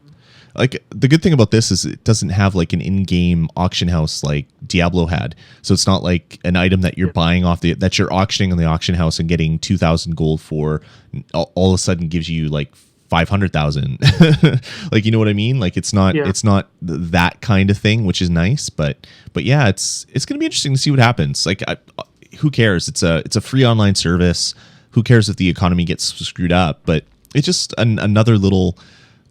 A: Like, the good thing about this is it doesn't have like an in-game auction house like Diablo had. So it's not like an item that you're buying off that you're auctioning on the auction house and getting 2,000 gold for, all of a sudden gives you like 500,000. Like, you know what I mean? Like, it's not that kind of thing, which is nice, but yeah, it's going to be interesting to see what happens. Like, who cares? It's a free online service. Who cares if the economy gets screwed up? But it's just another little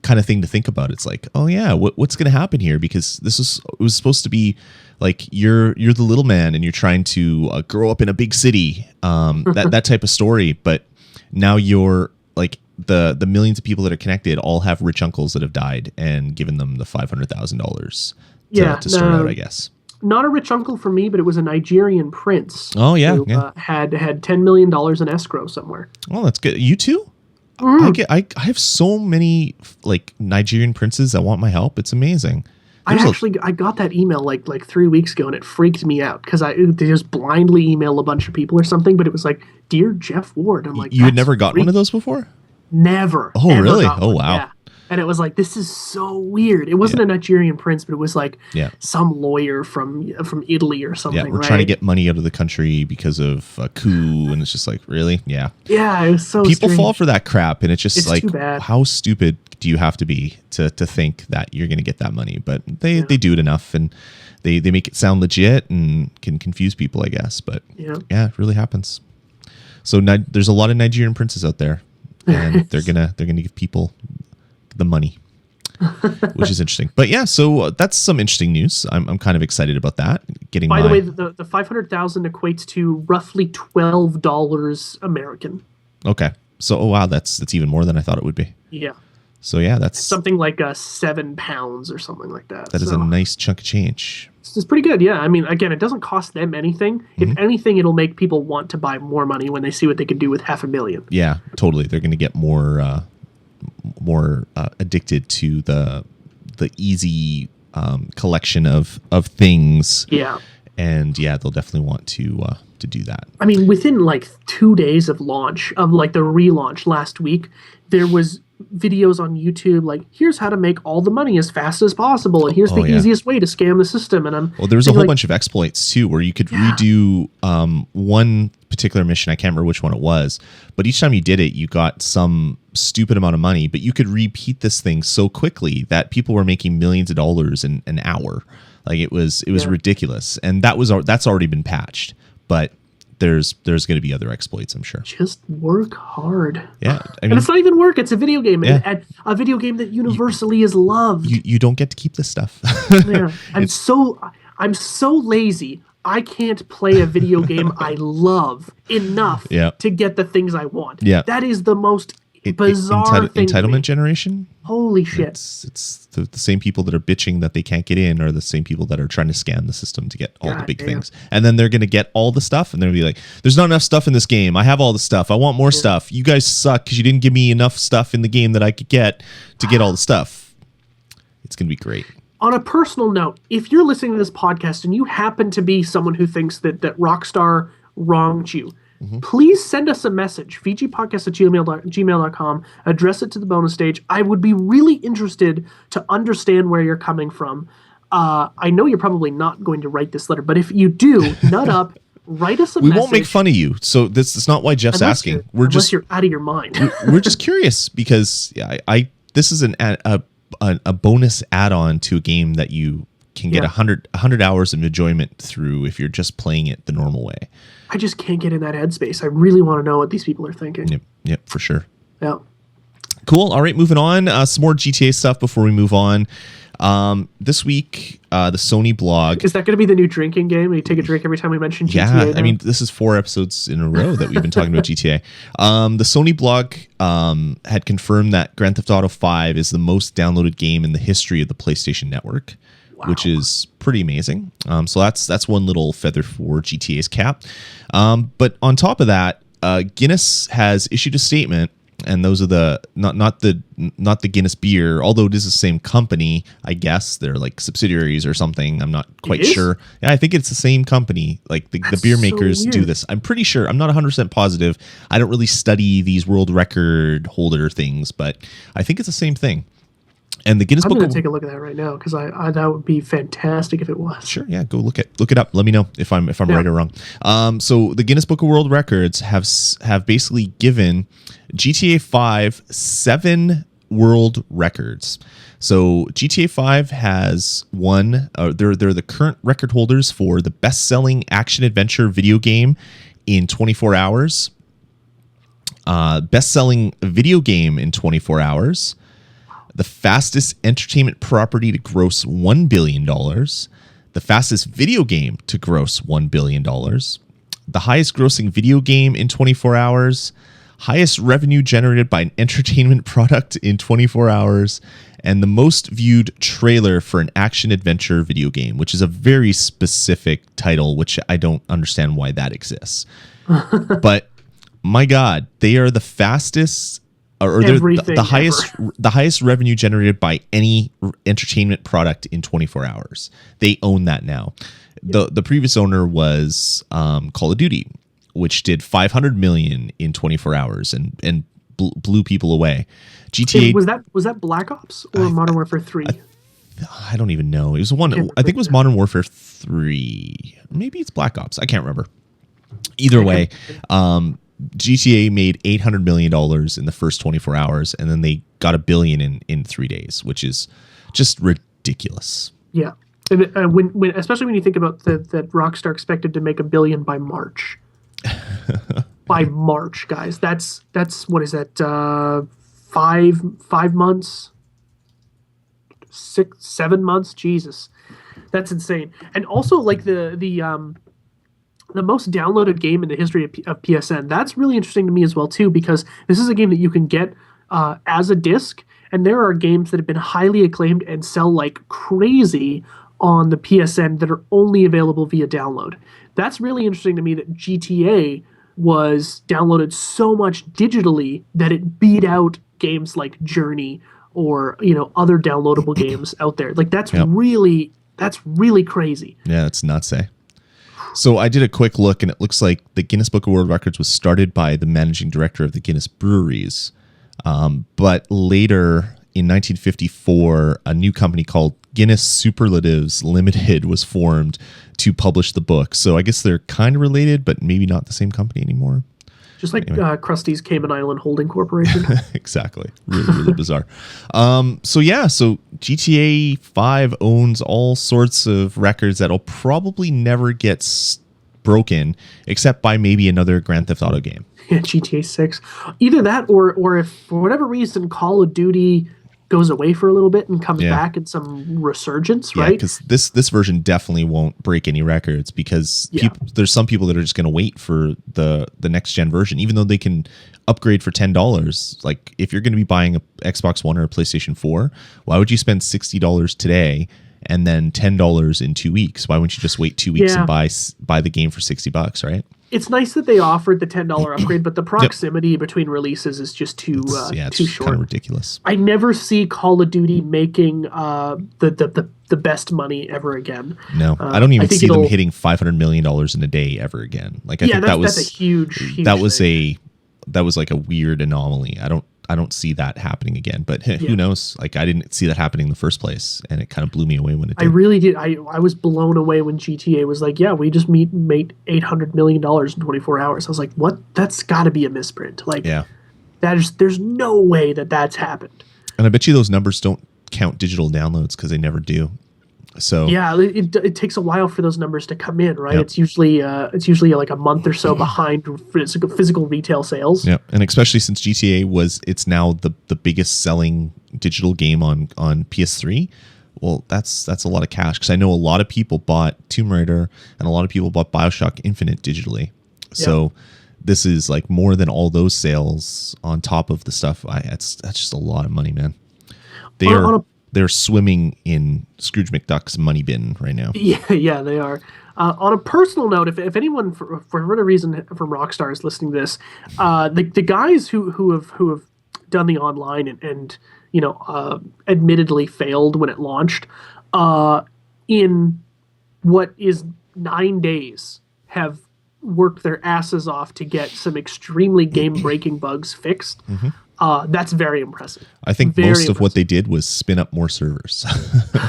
A: kind of thing to think about. It's like, oh yeah, what's going to happen here? Because it was supposed to be like you're the little man and you're trying to grow up in a big city, that type of story. But now you're like the millions of people that are connected all have rich uncles that have died and given them the $500,000 to start out, I guess.
C: Not a rich uncle for me, but it was a Nigerian prince.
A: Oh yeah,
C: who, had $10 million in escrow somewhere.
A: Oh, that's good. You too? Mm. I have so many like Nigerian princes that want my help. It's amazing.
C: I got that email like 3 weeks ago, and it freaked me out because they just blindly email a bunch of people or something. But it was like, "Dear Jeff Ward." I'm like,
A: you had never got one of those before?
C: Never.
A: Oh, really? Oh, wow.
C: Yeah. And it was like, this is so weird. It wasn't a Nigerian prince, but it was like some lawyer from Italy or something.
A: Yeah, we're trying to get money out of the country because of a coup, and it's just like, really? Yeah.
C: Yeah, it was so
A: People
C: strange.
A: fall for that crap, and it's like,
C: too bad.
A: How stupid do you have to be to think that you're going to get that money? But they do it enough, and they make it sound legit and can confuse people, I guess. But yeah, it really happens. So there's a lot of Nigerian princes out there, and they're gonna give people the money, which is interesting. But yeah, so that's some interesting news. I'm kind of excited about that.
C: By the way, the 500,000 equates to roughly $12 American.
A: Okay, so wow, that's even more than I thought it would be.
C: Yeah.
A: So yeah, that's
C: something like 7 pounds or something like that.
A: That is a nice chunk of change.
C: It's pretty good. Yeah, I mean, again, it doesn't cost them anything. Mm-hmm. If anything, it'll make people want to buy more money when they see what they can do with $500,000. Yeah,
A: totally. They're going to get more addicted to the easy collection of things.
C: Yeah.
A: And yeah, they'll definitely want to do that.
C: I mean, within like 2 days of launch, of like the relaunch last week, there was videos on YouTube like, here's how to make all the money as fast as possible, and here's the easiest way to scam the system. And
A: there was a whole bunch of exploits too, where you could redo one particular mission. I can't remember which one it was, but each time you did it, you got some stupid amount of money. But you could repeat this thing so quickly that people were making millions of dollars in an hour. Like it was ridiculous, and that's already been patched. But there's going to be other exploits, I'm sure.
C: Just work hard.
A: Yeah, I mean,
C: and it's not even work; it's a video game, and a video game that universally is loved.
A: You don't get to keep this stuff.
C: Yeah, I'm so lazy. I can't play a video game I love enough to get the things I want. Yeah, that is the most bizarre thing.
A: Entitlement generation.
C: Holy shit!
A: It's the same people that are bitching that they can't get in are the same people that are trying to scam the system to get all the big things. And then they're going to get all the stuff, and they're going to be like, "There's not enough stuff in this game. I have all the stuff. I want more stuff. You guys suck because you didn't give me enough stuff in the game that I could get to get all the stuff." It's going to be great.
C: On a personal note, if you're listening to this podcast and you happen to be someone who thinks that Rockstar wronged you, please send us a message, vgpodcast@gmail.com, address it to the bonus stage. I would be really interested to understand where you're coming from. I know you're probably not going to write this letter, but if you do, nut up, write us a message.
A: We won't make fun of you, so this is not why Jeff's asking.
C: Unless you're out of your mind.
A: We're just curious because this is a bonus add-on to a game that you can get 100 hours of enjoyment through if you're just playing it the normal way.
C: I just can't get in that headspace. I really want to know what these people are thinking.
A: Yep, for sure.
C: Yeah.
A: Cool. All right, moving on. Some more GTA stuff before we move on. This week, the Sony blog.
C: Is that going to be the new drinking game? You take a drink every time we mention GTA?
A: Yeah, I mean, this is 4 episodes in a row that we've been talking about GTA. The Sony blog had confirmed that Grand Theft Auto 5 is the most downloaded game in the history of the PlayStation Network. Wow. Which is pretty amazing. So that's one little feather for GTA's cap. But on top of that, Guinness has issued a statement, and those are the not the Guinness beer, although it is the same company. I guess they're like subsidiaries or something. I'm not quite sure. Yeah, I think it's the same company. Like the beer makers do this. I'm pretty sure. I'm not 100% positive. I don't really study these world record holder things, but I think it's the same thing. And the Guinness Book.
C: I'm going to take a look at that right now because I that would be fantastic if it was.
A: Sure, yeah, go look it up. Let me know if I'm right or wrong. So the Guinness Book of World Records have basically given GTA 5 7 world records. So GTA 5 has won. They're the current record holders for the best-selling action adventure video game in 24 hours. Best-selling video game in 24 hours. The fastest entertainment property to gross $1 billion, the fastest video game to gross $1 billion, the highest grossing video game in 24 hours, highest revenue generated by an entertainment product in 24 hours, and the most viewed trailer for an action-adventure video game, which is a very specific title, which I don't understand why that exists. But my God, they are the fastest... or they're the highest revenue generated by any entertainment product in 24 hours. They own that now. The previous owner was Call of Duty, which did 500 million in 24 hours and blew people away. GTA
C: was that Black Ops or Modern Warfare 3?
A: I don't even know. It was one. I think it was Modern Warfare 3. Maybe it's Black Ops. I can't remember. Either way, GTA made $800 million in the first 24 hours, and then they got $1 billion in 3 days, which is just ridiculous.
C: Yeah, and when especially when you think about that Rockstar expected to make $1 billion by March. By March, guys, that's what is that? 5 months, 7 months. Jesus, that's insane. And also, like the most downloaded game in the history of PSN. That's really interesting to me as well, too, because this is a game that you can get as a disc, and there are games that have been highly acclaimed and sell like crazy on the PSN that are only available via download. That's really interesting to me that GTA was downloaded so much digitally that it beat out games like Journey or, other downloadable games out there. Like that's really crazy.
A: Yeah, it's nuts, eh? So I did a quick look, and it looks like the Guinness Book of World Records was started by the managing director of the Guinness Breweries. But later in 1954, a new company called Guinness Superlatives Limited was formed to publish the book. So I guess they're kind of related, but maybe not the same company anymore.
C: Just like Krusty's Cayman Island Holding Corporation.
A: Exactly. Really bizarre. So GTA 5 owns all sorts of records that'll probably never get broken, except by maybe another Grand Theft Auto game.
C: Yeah, GTA 6. Either that or if for whatever reason Call of Duty goes away for a little bit and comes back in some resurgence, right?
A: Because this version definitely won't break any records because there's some people that are just going to wait for the next gen version, even though they can upgrade for $10. Like if you're going to be buying a Xbox One or a PlayStation 4, why would you spend $60 today and then $10 in 2 weeks? Why wouldn't you just wait 2 weeks and buy the game for $60, right?
C: It's nice that they offered the $10 upgrade, but the proximity between releases is just too short.
A: Kind of ridiculous.
C: I never see Call of Duty making the best money ever again.
A: No, I don't even see them hitting $500 million in a day ever again. Like I think that's a huge that was thing. That was like a weird anomaly. I don't see that happening again, but who knows? Like I didn't see that happening in the first place, and it kind of blew me away when it did.
C: I really did. I was blown away when GTA was like, yeah, we just made $800 million in 24 hours. I was like, what? That's got to be a misprint. Like, there's no way that's happened.
A: And I bet you those numbers don't count digital downloads because they never do. So
C: yeah, it takes a while for those numbers to come in, right? Yep. It's usually like a month or so behind physical retail sales.
A: Yeah, and especially since GTA it's now the biggest selling digital game on PS3. Well, that's a lot of cash because I know a lot of people bought Tomb Raider and a lot of people bought BioShock Infinite digitally. So this is like more than all those sales on top of the stuff. That's just a lot of money, man. They're swimming in Scrooge McDuck's money bin right now.
C: Yeah, they are. On a personal note, if anyone for whatever reason from Rockstar is listening to this, the guys who have done the online and admittedly failed when it launched, in what is 9 days have worked their asses off to get some extremely game-breaking bugs fixed. Mm-hmm. That's very impressive.
A: I think most of what they did was spin up more servers.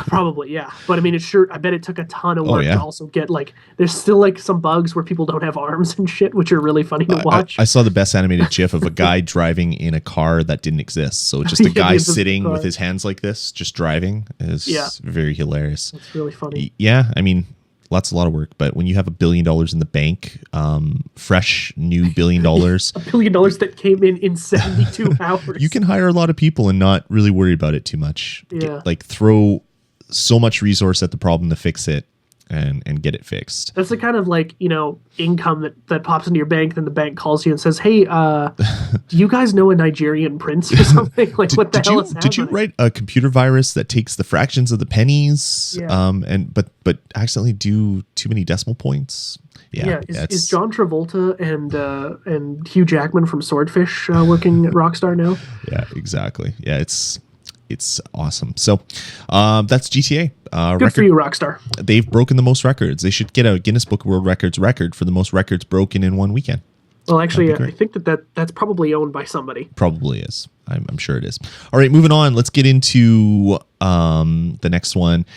C: Probably, yeah. But I mean, I bet it took a ton of work to also get there's still some bugs where people don't have arms and shit, which are really funny to watch.
A: I saw the best animated GIF of a guy driving in a car that didn't exist. So just a guy sitting with his hands like this, just driving is very hilarious.
C: It's really funny.
A: Yeah, I mean, a lot of work, but when you have $1 billion in the bank, fresh new $1 billion,
C: $1 billion that came in 72 hours,
A: you can hire a lot of people and not really worry about it too much.
C: Yeah.
A: Throw so much resource at the problem to fix it and get it fixed.
C: That's the kind of income that pops into your bank. Then the bank calls you and says, "Hey, do you guys know a Nigerian prince or something? What the hell is happening?"
A: Did you write a computer virus that takes the fractions of the pennies, but accidentally do too many decimal points? Yeah.
C: Is John Travolta and Hugh Jackman from Swordfish working at Rockstar now?
A: Yeah, exactly. Yeah, it's awesome. So that's GTA.
C: Good for you, Rockstar.
A: They've broken the most records. They should get a Guinness Book of World Records record for the most records broken in one weekend.
C: Well, actually, I think that's probably owned by somebody.
A: Probably is. I'm sure it is. All right, moving on. Let's get into the next one.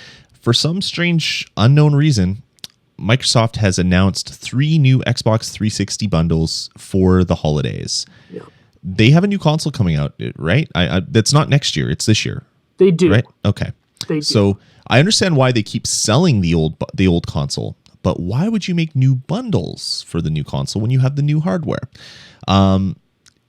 A: For some strange, unknown reason, Microsoft has announced 3 new Xbox 360 bundles for the holidays. Yeah. They have a new console coming out, right? That's not next year. It's this year.
C: They do.
A: Right? Okay.
C: They do.
A: So I understand why they keep selling the old console, but why would you make new bundles for the new console when you have the new hardware?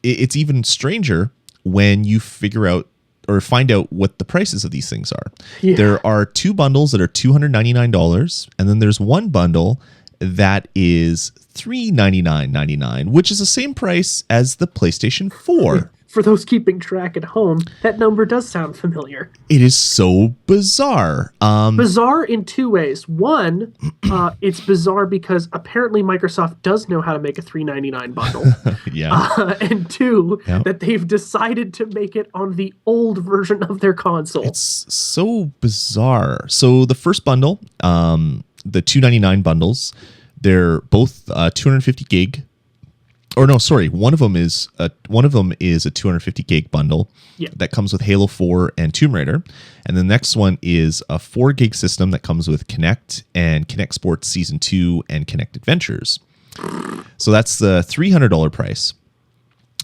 A: It's even stranger when you figure out or find out what the prices of these things are. Yeah. There are 2 bundles that are $299, and then there's one bundle that is $399.99, which is the same price as the PlayStation 4.
C: For those keeping track at home, that number does sound familiar.
A: It is so bizarre.
C: Bizarre in 2 ways. One, it's bizarre because apparently Microsoft does know how to make a $399 bundle.
A: Yeah.
C: And 2, that they've decided to make it on the old version of their console.
A: It's so bizarre. So the first bundle, the $299 bundles, They're both 250 gig. Or no, sorry. One of them is a 250 gig bundle that comes with Halo 4 and Tomb Raider, and the next one is a 4 gig system that comes with Kinect and Kinect Sports Season 2 and Kinect Adventures. So that's the $300 price.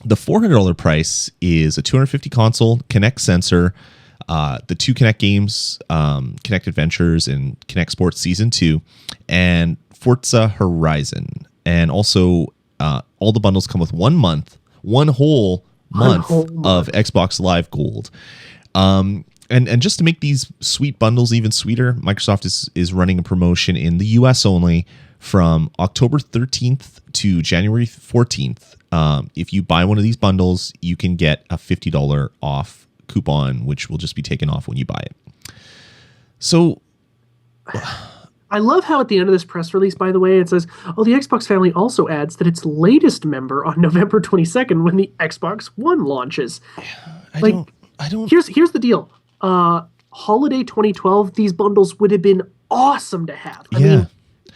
A: The $400 price is a 250 console, Kinect sensor, the 2 Kinect games, Kinect Adventures and Kinect Sports Season 2, and Forza Horizon, and also. All the bundles come with 1 month, one whole month of Xbox Live Gold. And just to make these sweet bundles even sweeter, Microsoft is running a promotion in the US only from October 13th to January 14th. If you buy one of these bundles, you can get a $50 off coupon, which will just be taken off when you buy it. So...
C: I love how at the end of this press release, by the way, it says, the Xbox family also adds that its latest member on November 22nd when the Xbox One launches. I don't. Here's the deal. Holiday 2012, these bundles would have been awesome to have. I mean,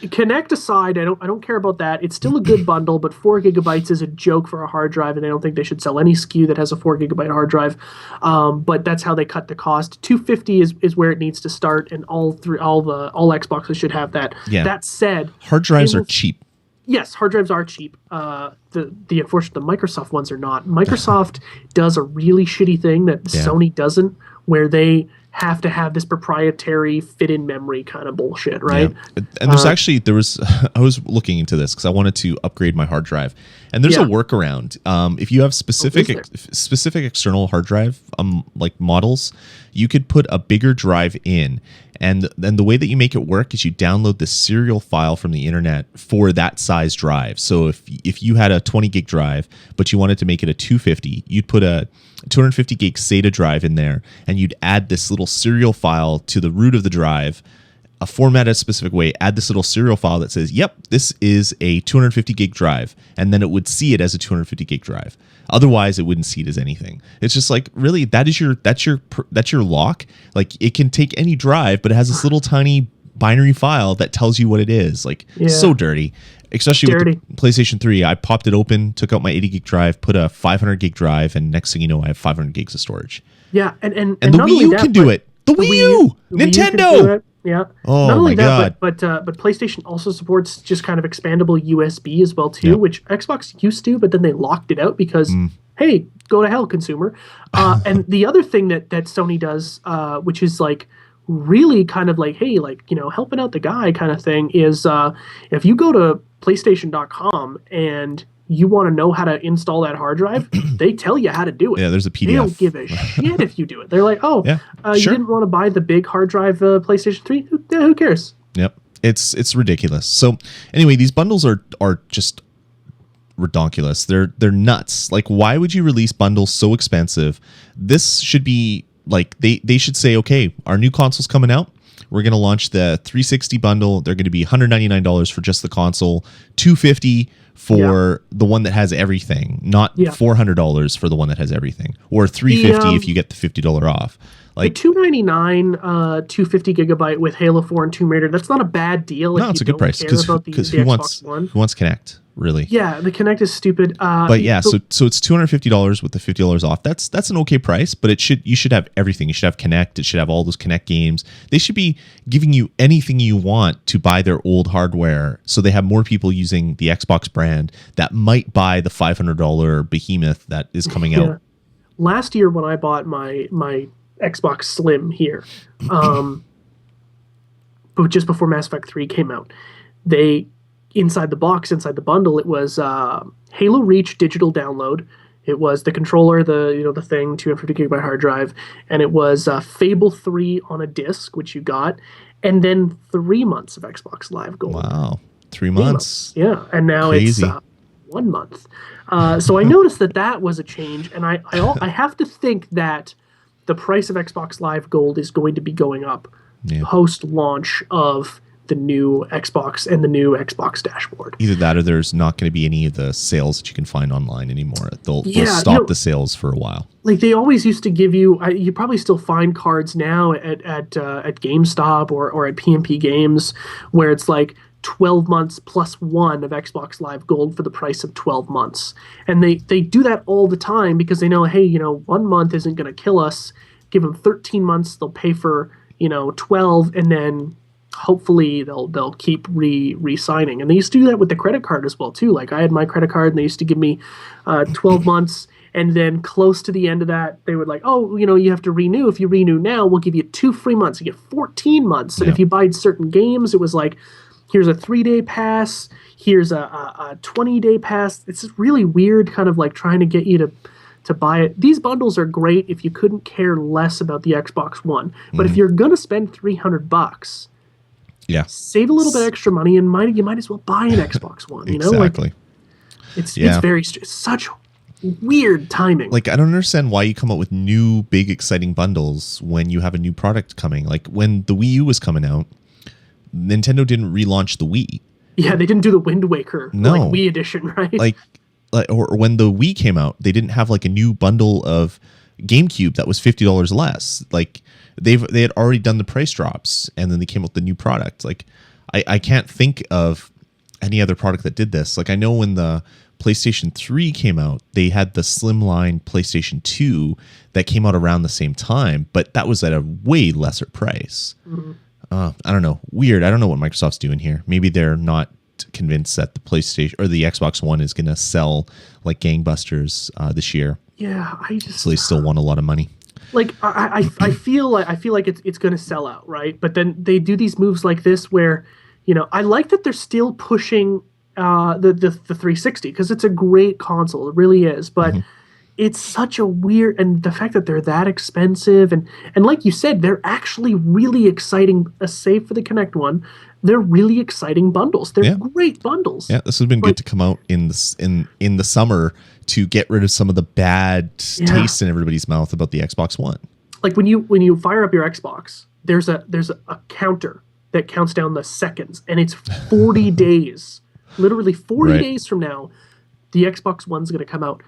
C: Kinect aside, I don't care about that. It's still a good bundle, but 4 gigabytes is a joke for a hard drive, and I don't think they should sell any SKU that has a 4 gigabyte hard drive. But that's how they cut the cost. 250 is where it needs to start, and all Xboxes should have that. Yeah. That said,
A: hard drives are cheap.
C: Yes, hard drives are cheap. The Microsoft ones are not. Microsoft does a really shitty thing that Sony doesn't, where they have to have this proprietary fit-in memory kind of bullshit, right?
A: Yeah. And I was looking into this because I wanted to upgrade my hard drive, and there's a workaround. If you have specific external hard drive like models, you could put a bigger drive in, and then the way that you make it work is you download the serial file from the internet for that size drive. So if you had a 20 gig drive, but you wanted to make it a 250, you'd put a 250 gig SATA drive in there, and you'd add this little serial file to the root of the drive, format a specific way, add this little serial file that says, yep, this is a 250 gig drive, and then it would see it as a 250 gig drive. Otherwise, it wouldn't see it as anything. It's just like, really, that's your lock. Like, it can take any drive, but it has this little tiny binary file that tells you what it is. Like, so dirty. Especially with the PlayStation 3, I popped it open, took out my 80 gig drive, put a 500 gig drive, and next thing you know, I have 500 gigs of storage.
C: Yeah, and
A: the Wii U can do it. The Wii U! Nintendo!
C: Yeah.
A: Oh,
C: not only
A: my God.
C: But PlayStation also supports just kind of expandable USB as well too, which Xbox used to, but then they locked it out because, hey, go to hell, consumer. And the other thing that Sony does, which is like really kind of like, hey, like, you know, helping out the guy kind of thing, is if you go to PlayStation.com and you want to know how to install that hard drive, they tell you how to do it.
A: Yeah, there's a PDF.
C: They don't give a shit if you do it. They're like, you didn't want to buy the big hard drive PlayStation 3? Who cares?
A: Yep. It's ridiculous. So anyway, these bundles are just redonkulous. They're nuts. Like, why would you release bundles so expensive? This should be like, they should say, okay, our new console's coming out. We're going to launch the 360 bundle. They're going to be $199 for just the console, $250 for the one that has everything, not $400 for the one that has everything, or $350 if you get the $50 off. Like,
C: the $299 250 gigabyte with Halo 4 and Tomb Raider, that's not a bad deal.
A: No, it's a good price because who wants Kinect? Really?
C: Yeah, the Kinect is stupid.
A: But yeah, so it's $250 with the $50 off. That's an okay price, but you should have everything. You should have Kinect. It should have all those Kinect games. They should be giving you anything you want to buy their old hardware, so they have more people using the Xbox brand that might buy the $500 behemoth that is coming out.
C: Last year when I bought my Xbox Slim here, but just before Mass Effect 3 came out, inside the bundle, it was Halo Reach digital download. It was the controller, the thing, 250 gigabyte hard drive, and it was Fable 3 on a disc, which you got, and then 3 months of Xbox Live Gold.
A: Wow, 3 months.
C: Yeah, and now Crazy. It's 1 month. So I noticed that was a change, and I have to think that the price of Xbox Live Gold is going to be going up post-launch of the new Xbox and the new Xbox dashboard.
A: Either that, or there's not going to be any of the sales that you can find online anymore. They'll stop the sales for a while. Like,
C: they always used to give you, you probably still find cards now at GameStop or at PMP Games where it's like 12 months plus 1 of Xbox Live Gold for the price of 12 months. And they do that all the time because they know, hey, 1 month isn't going to kill us. Give them 13 months, they'll pay for, 12, and then hopefully they'll keep re-signing. And they used to do that with the credit card as well too. Like I had my credit card and they used to give me 12 months, and then close to the end of that they would like, oh, you have to renew. If you renew now, we'll give you 2 free months. You get 14 months. And if you buy certain games, it was like, here's a 3-day pass, here's a 20-day pass. It's really weird, kind of like trying to get you to buy it. These bundles are great if you couldn't care less about the Xbox One. But if you're gonna spend $300, save a little bit extra money and you might as well buy an Xbox One.
A: Exactly.
C: It's such weird timing.
A: Like I don't understand why you come up with new big exciting bundles when you have a new product coming. Like when the Wii U was coming out, Nintendo didn't relaunch the Wii.
C: Yeah, they didn't do the Wind Waker Wii edition, right?
A: Like or when the Wii came out, they didn't have like a new bundle of GameCube that was $50 less. Like they had already done the price drops, and then they came up with the new product. Like I can't think of any other product that did this. Like I know when the PlayStation 3 came out, they had the slimline PlayStation 2 that came out around the same time, but that was at a way lesser price. I don't know. Weird. I don't know what Microsoft's doing here. Maybe they're not convinced that the PlayStation or the Xbox One is going to sell like gangbusters this year.
C: Yeah,
A: so they still want a lot of money.
C: Like I feel like it's going to sell out, right? But then they do these moves like this where, I like that they're still pushing the 360 because it's a great console. It really is, but it's such a weird, and the fact that they're that expensive and like you said, they're actually really exciting. Save for the Kinect one, they're really exciting bundles. They're great bundles.
A: Yeah, this would have been good to come out in the summer to get rid of some of the bad taste in everybody's mouth about the Xbox One. Like
C: when you fire up your Xbox, there's a counter that counts down the seconds, and it's 40 days. Literally 40 days from now, the Xbox One's going to come out.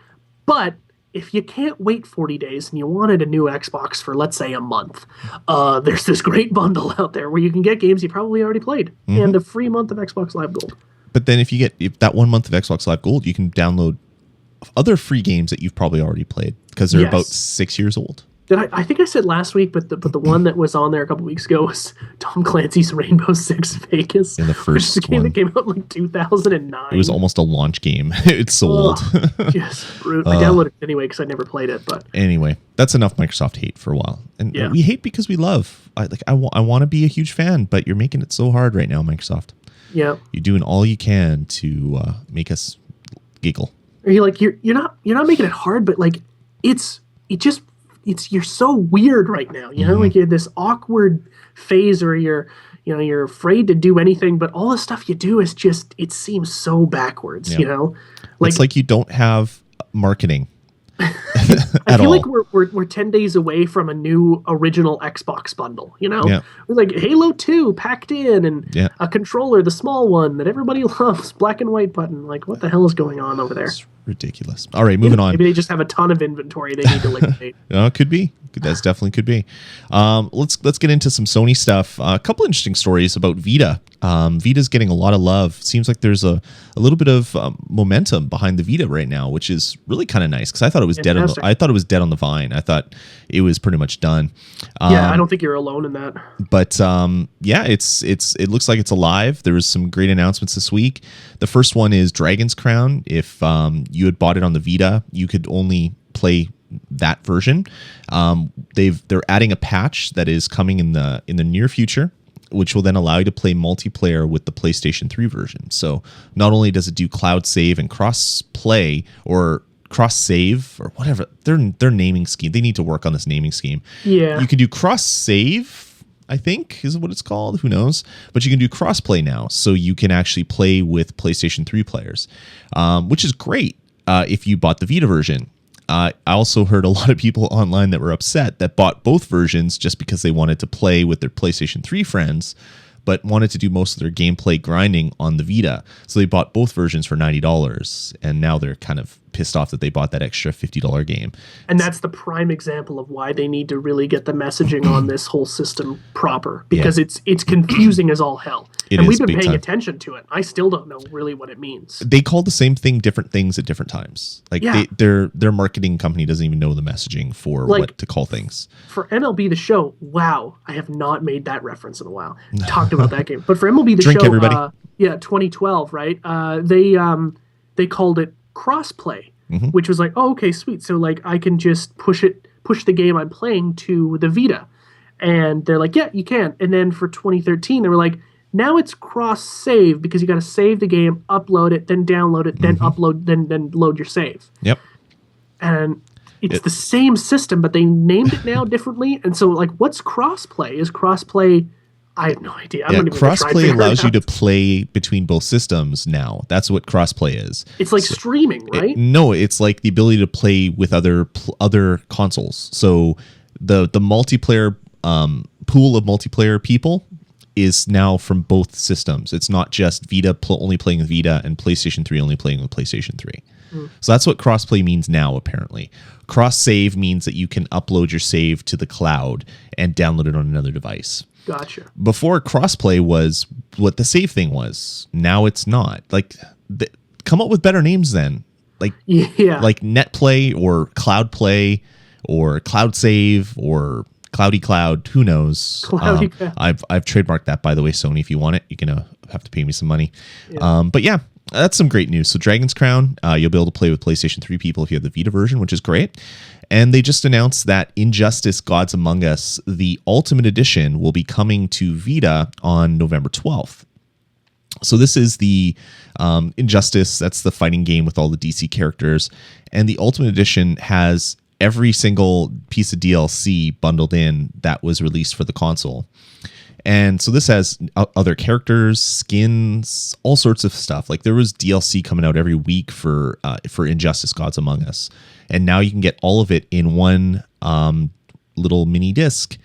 C: But if you can't wait 40 days and you wanted a new Xbox for, let's say, a month, there's this great bundle out there where you can get games you probably already played and a free month of Xbox Live Gold.
A: But then if that 1 month of Xbox Live Gold, you can download other free games that you've probably already played because they're about 6 years old.
C: I think I said last week, but the one that was on there a couple weeks ago was Tom Clancy's Rainbow Six Vegas.
A: In the first
C: game that came out in like 2009.
A: It was almost a launch game. It sold.
C: Just brutal. I downloaded it anyway because I never played it. But
A: anyway, that's enough Microsoft hate for a while. And we hate because we love. I want to be a huge fan, but you're making it so hard right now, Microsoft.
C: Yeah.
A: You're doing all you can to make us giggle.
C: Or you're not making it hard, but like you're so weird right now, like you're this awkward phase where you're afraid to do anything, but all the stuff you do is just, it seems so backwards, Like,
A: it's like you don't have marketing.
C: I feel like we're 10 days away from a new original Xbox bundle, We're like Halo 2 packed in and a controller, the small one that everybody loves, black and white button. Like, what the hell is going on over there?
A: It's ridiculous. All right, moving on.
C: Maybe they just have a ton of inventory they need to liquidate.
A: Could be. That's definitely could be. Let's get into some Sony stuff. A couple interesting stories about Vita. Vita's getting a lot of love. Seems like there's a little bit of momentum behind the Vita right now, which is really kind of nice because I thought it was dead. I thought it was dead on the vine. I thought it was pretty much done.
C: I don't think you're alone in that.
A: But it looks like it's alive. There was some great announcements this week. The first one is Dragon's Crown. If you had bought it on the Vita, you could only play that version. They're adding a patch that is coming in the near future, which will then allow you to play multiplayer with the PlayStation 3 version. So not only does it do cloud save and cross play or cross save or whatever their naming scheme, they need to work on this naming scheme.
C: Yeah,
A: you can do cross save, I think is what it's called. Who knows? But you can do cross play now, so you can actually play with PlayStation 3 players, which is great if you bought the Vita version. I also heard a lot of people online that were upset that bought both versions just because they wanted to play with their PlayStation 3 friends, but wanted to do most of their gameplay grinding on the Vita. So they bought both versions for $90, and now they're kind of pissed off that they bought that extra $50 game.
C: And that's the prime example of why they need to really get the messaging on this whole system proper, because it's confusing as all hell. And we've been paying attention to it. I still don't know really what it means.
A: They call the same thing different things at different times. Like their marketing company doesn't even know the messaging for what to call things.
C: For MLB The Show, wow, I have not made that reference in a while. Talked about that game. But for MLB The Show,
A: everybody.
C: 2012, right? They called it crossplay, which was like, oh, okay, sweet. So like I can just push the game I'm playing to the Vita. And they're like, yeah, you can. And then for 2013, they were like, now it's cross save, because you got to save the game, upload it, then download it, then upload, then load your save.
A: Yep.
C: And it's the same system, but they named it now differently. And so like, what's crossplay? Is crossplay? I have no idea.
A: Crossplay allows you to play between both systems now. That's what crossplay is.
C: It's like streaming, right?
A: No, it's like the ability to play with other consoles. So the multiplayer pool of multiplayer people is now from both systems. It's not just Vita only playing with Vita and PlayStation 3 only playing with PlayStation 3. So that's what crossplay means now, apparently. Cross save means that you can upload your save to the cloud and download it on another device.
C: Gotcha.
A: Before, crossplay was what the save thing was. Now it's not. Like, come up with better names then. Like NetPlay or Cloud Play or Cloud Save or Cloudy Cloud. Who knows?
C: Cloudy Cloud.
A: I've trademarked that, by the way, Sony. If you want it, you're gonna have to pay me some money. But yeah, that's some great news. So Dragon's Crown, you'll be able to play with PlayStation 3 people if you have the Vita version, which is great. And they just announced that Injustice Gods Among Us, the Ultimate Edition, will be coming to Vita on November 12th. So this is the Injustice, that's the fighting game with all the DC characters. And the Ultimate Edition has every single piece of DLC bundled in that was released for the console. And so this has other characters, skins, all sorts of stuff. Like there was DLC coming out every week for Injustice Gods Among Us. And now you can get all of it in one little mini disc,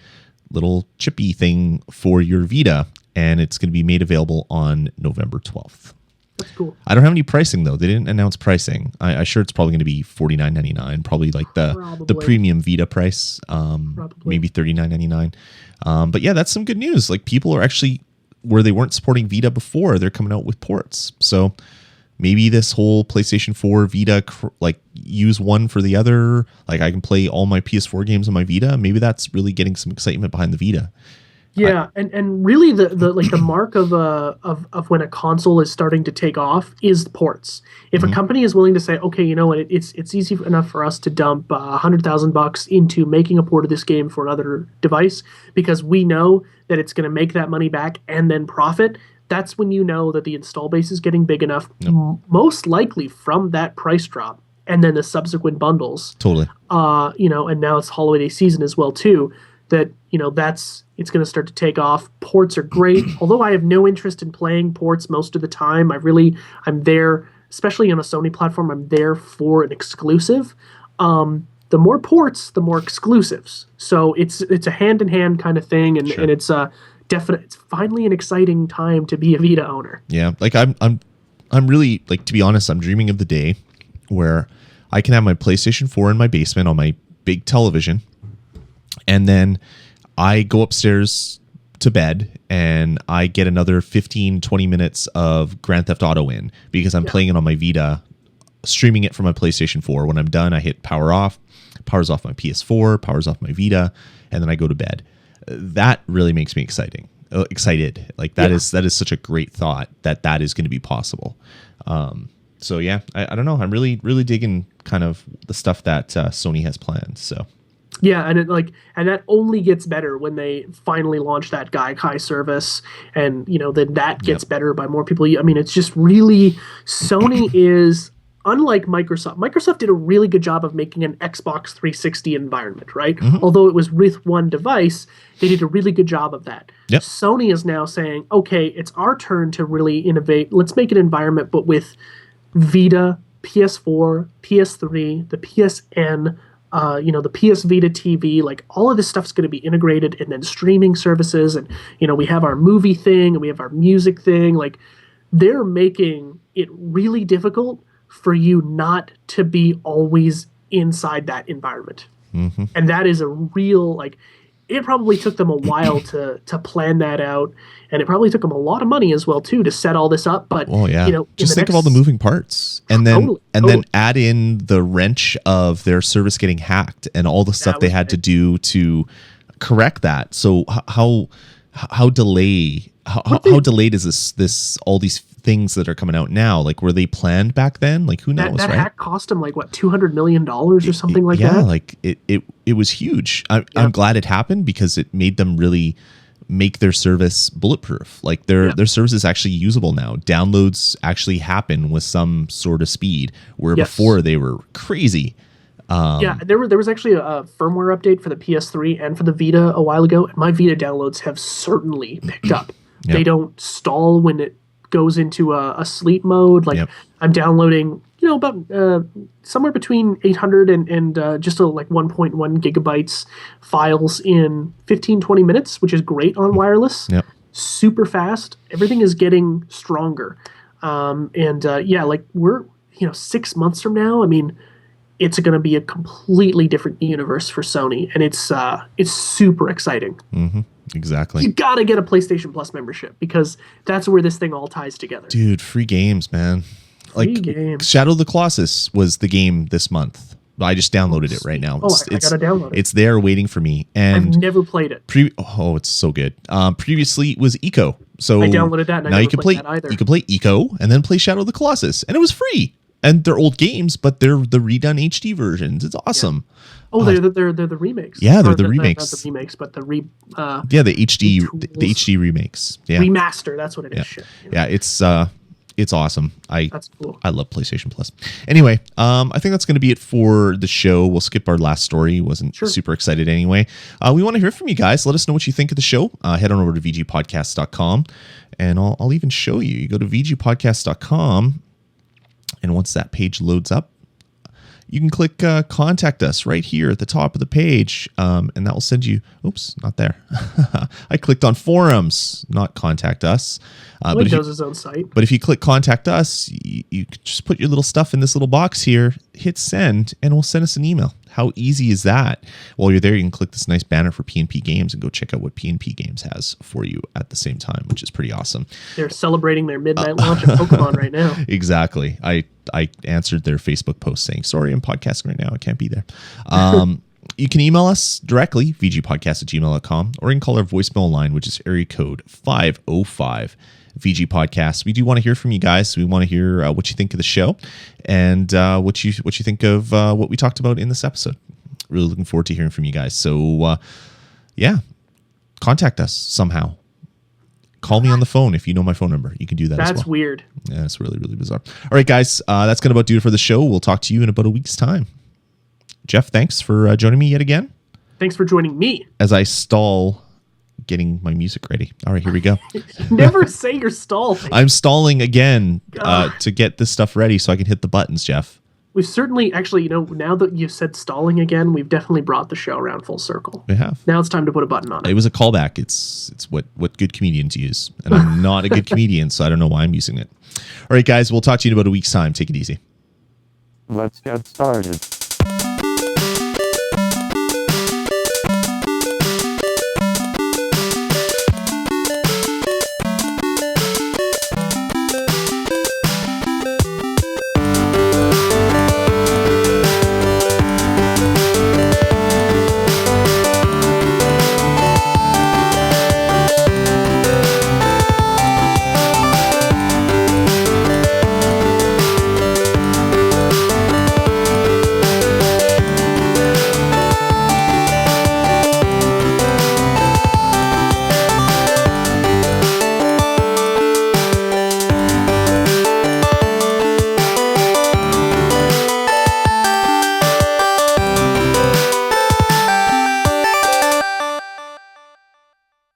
A: little chippy thing for your Vita. And it's going to be made available on November 12th.
C: That's cool.
A: I don't have any pricing, though. They didn't announce pricing. I'm sure it's probably going to be $49.99, probably like the premium Vita price, maybe $39.99. But yeah, that's some good news. Like people are actually, where they weren't supporting Vita before, they're coming out with ports. So maybe this whole PlayStation 4 Vita, like use one for the other. Like I can play all my PS4 games on my Vita. Maybe that's really getting some excitement behind the Vita.
C: Yeah, and really the like the mark of when a console is starting to take off is the ports. If a company is willing to say, okay, you know what, it's easy enough for us to dump $100,000 into making a port of this game for another device because we know that it's going to make that money back and then profit. That's when you know that the install base is getting big enough, most likely from that price drop and then the subsequent bundles.
A: Totally.
C: And now it's holiday season as well too. That it's going to start to take off. Ports are great. Although I have no interest in playing ports most of the time, I'm there, especially on a Sony platform, I'm there for an exclusive. The more ports, the more exclusives. So it's a hand-in-hand kind of thing, and it's it's finally an exciting time to be a Vita owner.
A: Yeah, like I'm really, like, to be honest, I'm dreaming of the day where I can have my PlayStation 4 in my basement on my big television, and then I go upstairs to bed and I get another 15, 20 minutes of Grand Theft Auto in because I'm playing it on my Vita, streaming it from my PlayStation 4. When I'm done, I hit power off, powers off my PS4, powers off my Vita, and then I go to bed. That really makes me excited. Like that is such a great thought that is going to be possible. So yeah, I don't know. I'm really, really digging kind of the stuff that Sony has planned. So.
C: Yeah, and that only gets better when they finally launch that Gaikai service, and then that gets better by more people. I mean, it's just really Sony is unlike Microsoft. Microsoft did a really good job of making an Xbox 360 environment, right? Mm-hmm. Although it was with one device, they did a really good job of that.
A: Yep.
C: Sony is now saying, okay, it's our turn to really innovate. Let's make an environment, but with Vita, PS4, PS3, the PSN. The PS Vita TV, like all of this stuff's going to be integrated, and then streaming services, and we have our movie thing and we have our music thing. Like they're making it really difficult for you not to be always inside that environment.
A: Mm-hmm.
C: And that is a real, like, it probably took them a while to plan that out, and it probably took them a lot of money as well too to set all this up. But you know,
A: just think of all the moving parts, and then then add in the wrench of their service getting hacked and all the stuff they had to do to correct that. So how delayed is this all these things that are coming out now? Like, were they planned back then? Like, who knows?
C: That
A: right?
C: hack cost them like what, $200 million or something like that.
A: Yeah, like it was huge. I'm glad it happened because it made them really make their service bulletproof. Like their service is actually usable now. Downloads actually happen with some sort of speed, where before they were crazy.
C: There was actually a firmware update for the PS3 and for the Vita a while ago, and my Vita downloads have certainly picked up. Yep. They don't stall when it goes into a sleep mode. Like I'm downloading, you know, about somewhere between 800 and just like 1.1 gigabytes files in 15-20 minutes, which is great on wireless.
A: Yep.
C: Super fast. Everything is getting stronger. Like we're, you know, 6 months from now, I mean, it's going to be a completely different universe for Sony, and it's super exciting.
A: Mm-hmm. Exactly.
C: You got to get a PlayStation Plus membership because that's where this thing all ties together.
A: Dude, free games, man. Free games. Shadow of the Colossus was the game this month. I just downloaded it right now.
C: I gotta download it.
A: It's there waiting for me. And
C: I've never played it.
A: It's so good. Previously, it was Eco. So
C: I downloaded that, and now
A: you can play that either. You can play Eco and then play Shadow of the Colossus, and it was free. And they're old games, but they're the redone HD versions. It's awesome.
C: Yeah. Oh, they're the remakes.
A: Yeah, they're the remakes.
C: Not the remakes, but the
A: the HD remakes. Yeah,
C: remaster. That's what it is. Shit,
A: you know? Yeah, it's awesome.
C: That's cool.
A: I love PlayStation Plus. Anyway, I think that's going to be it for the show. We'll skip our last story. Wasn't super excited anyway. We want to hear from you guys. Let us know what you think of the show. Head on over to vgpodcast.com, and I'll even show you. You go to vgpodcast.com. And once that page loads up, you can click contact us right here at the top of the page. And that will send you, oops, not there. I clicked on forums, not contact us.
C: But he does his own site.
A: But if you click contact us, you just put your little stuff in this little box here, hit send, and we'll send us an email. How easy is that? While you're there, you can click this nice banner for PNP Games and go check out what PNP Games has for you at the same time, which is pretty awesome.
C: They're celebrating their midnight launch of Pokemon right now.
A: Exactly. I answered their Facebook post saying, sorry, I'm podcasting right now. I can't be there. You can email us directly, vgpodcast@gmail.com, or you can call our voicemail line, which is area code 505 VG Podcast. We do want to hear from you guys. We want to hear what you think of the show and what you think of what we talked about in this episode. Really looking forward to hearing from you guys. So, contact us somehow. Call me on the phone if you know my phone number. You can do that as well.
C: That's weird.
A: Yeah, it's really, really bizarre. All right, guys, that's going to about do it for the show. We'll talk to you in about a week's time. Jeff, thanks for joining me yet again.
C: Thanks for joining me.
A: As I stall getting my music ready. All right, here we go.
C: Never say you're stalling.
A: I'm stalling again to get this stuff ready so I can hit the buttons, Jeff.
C: We've certainly, actually, now that you've said stalling again, we've definitely brought the show around full circle.
A: We have.
C: Now it's time to put a button on it.
A: It was a callback. It's what good comedians use. And I'm not a good comedian, so I don't know why I'm using it. All right, guys, we'll talk to you in about a week's time. Take it easy.
B: Let's get started.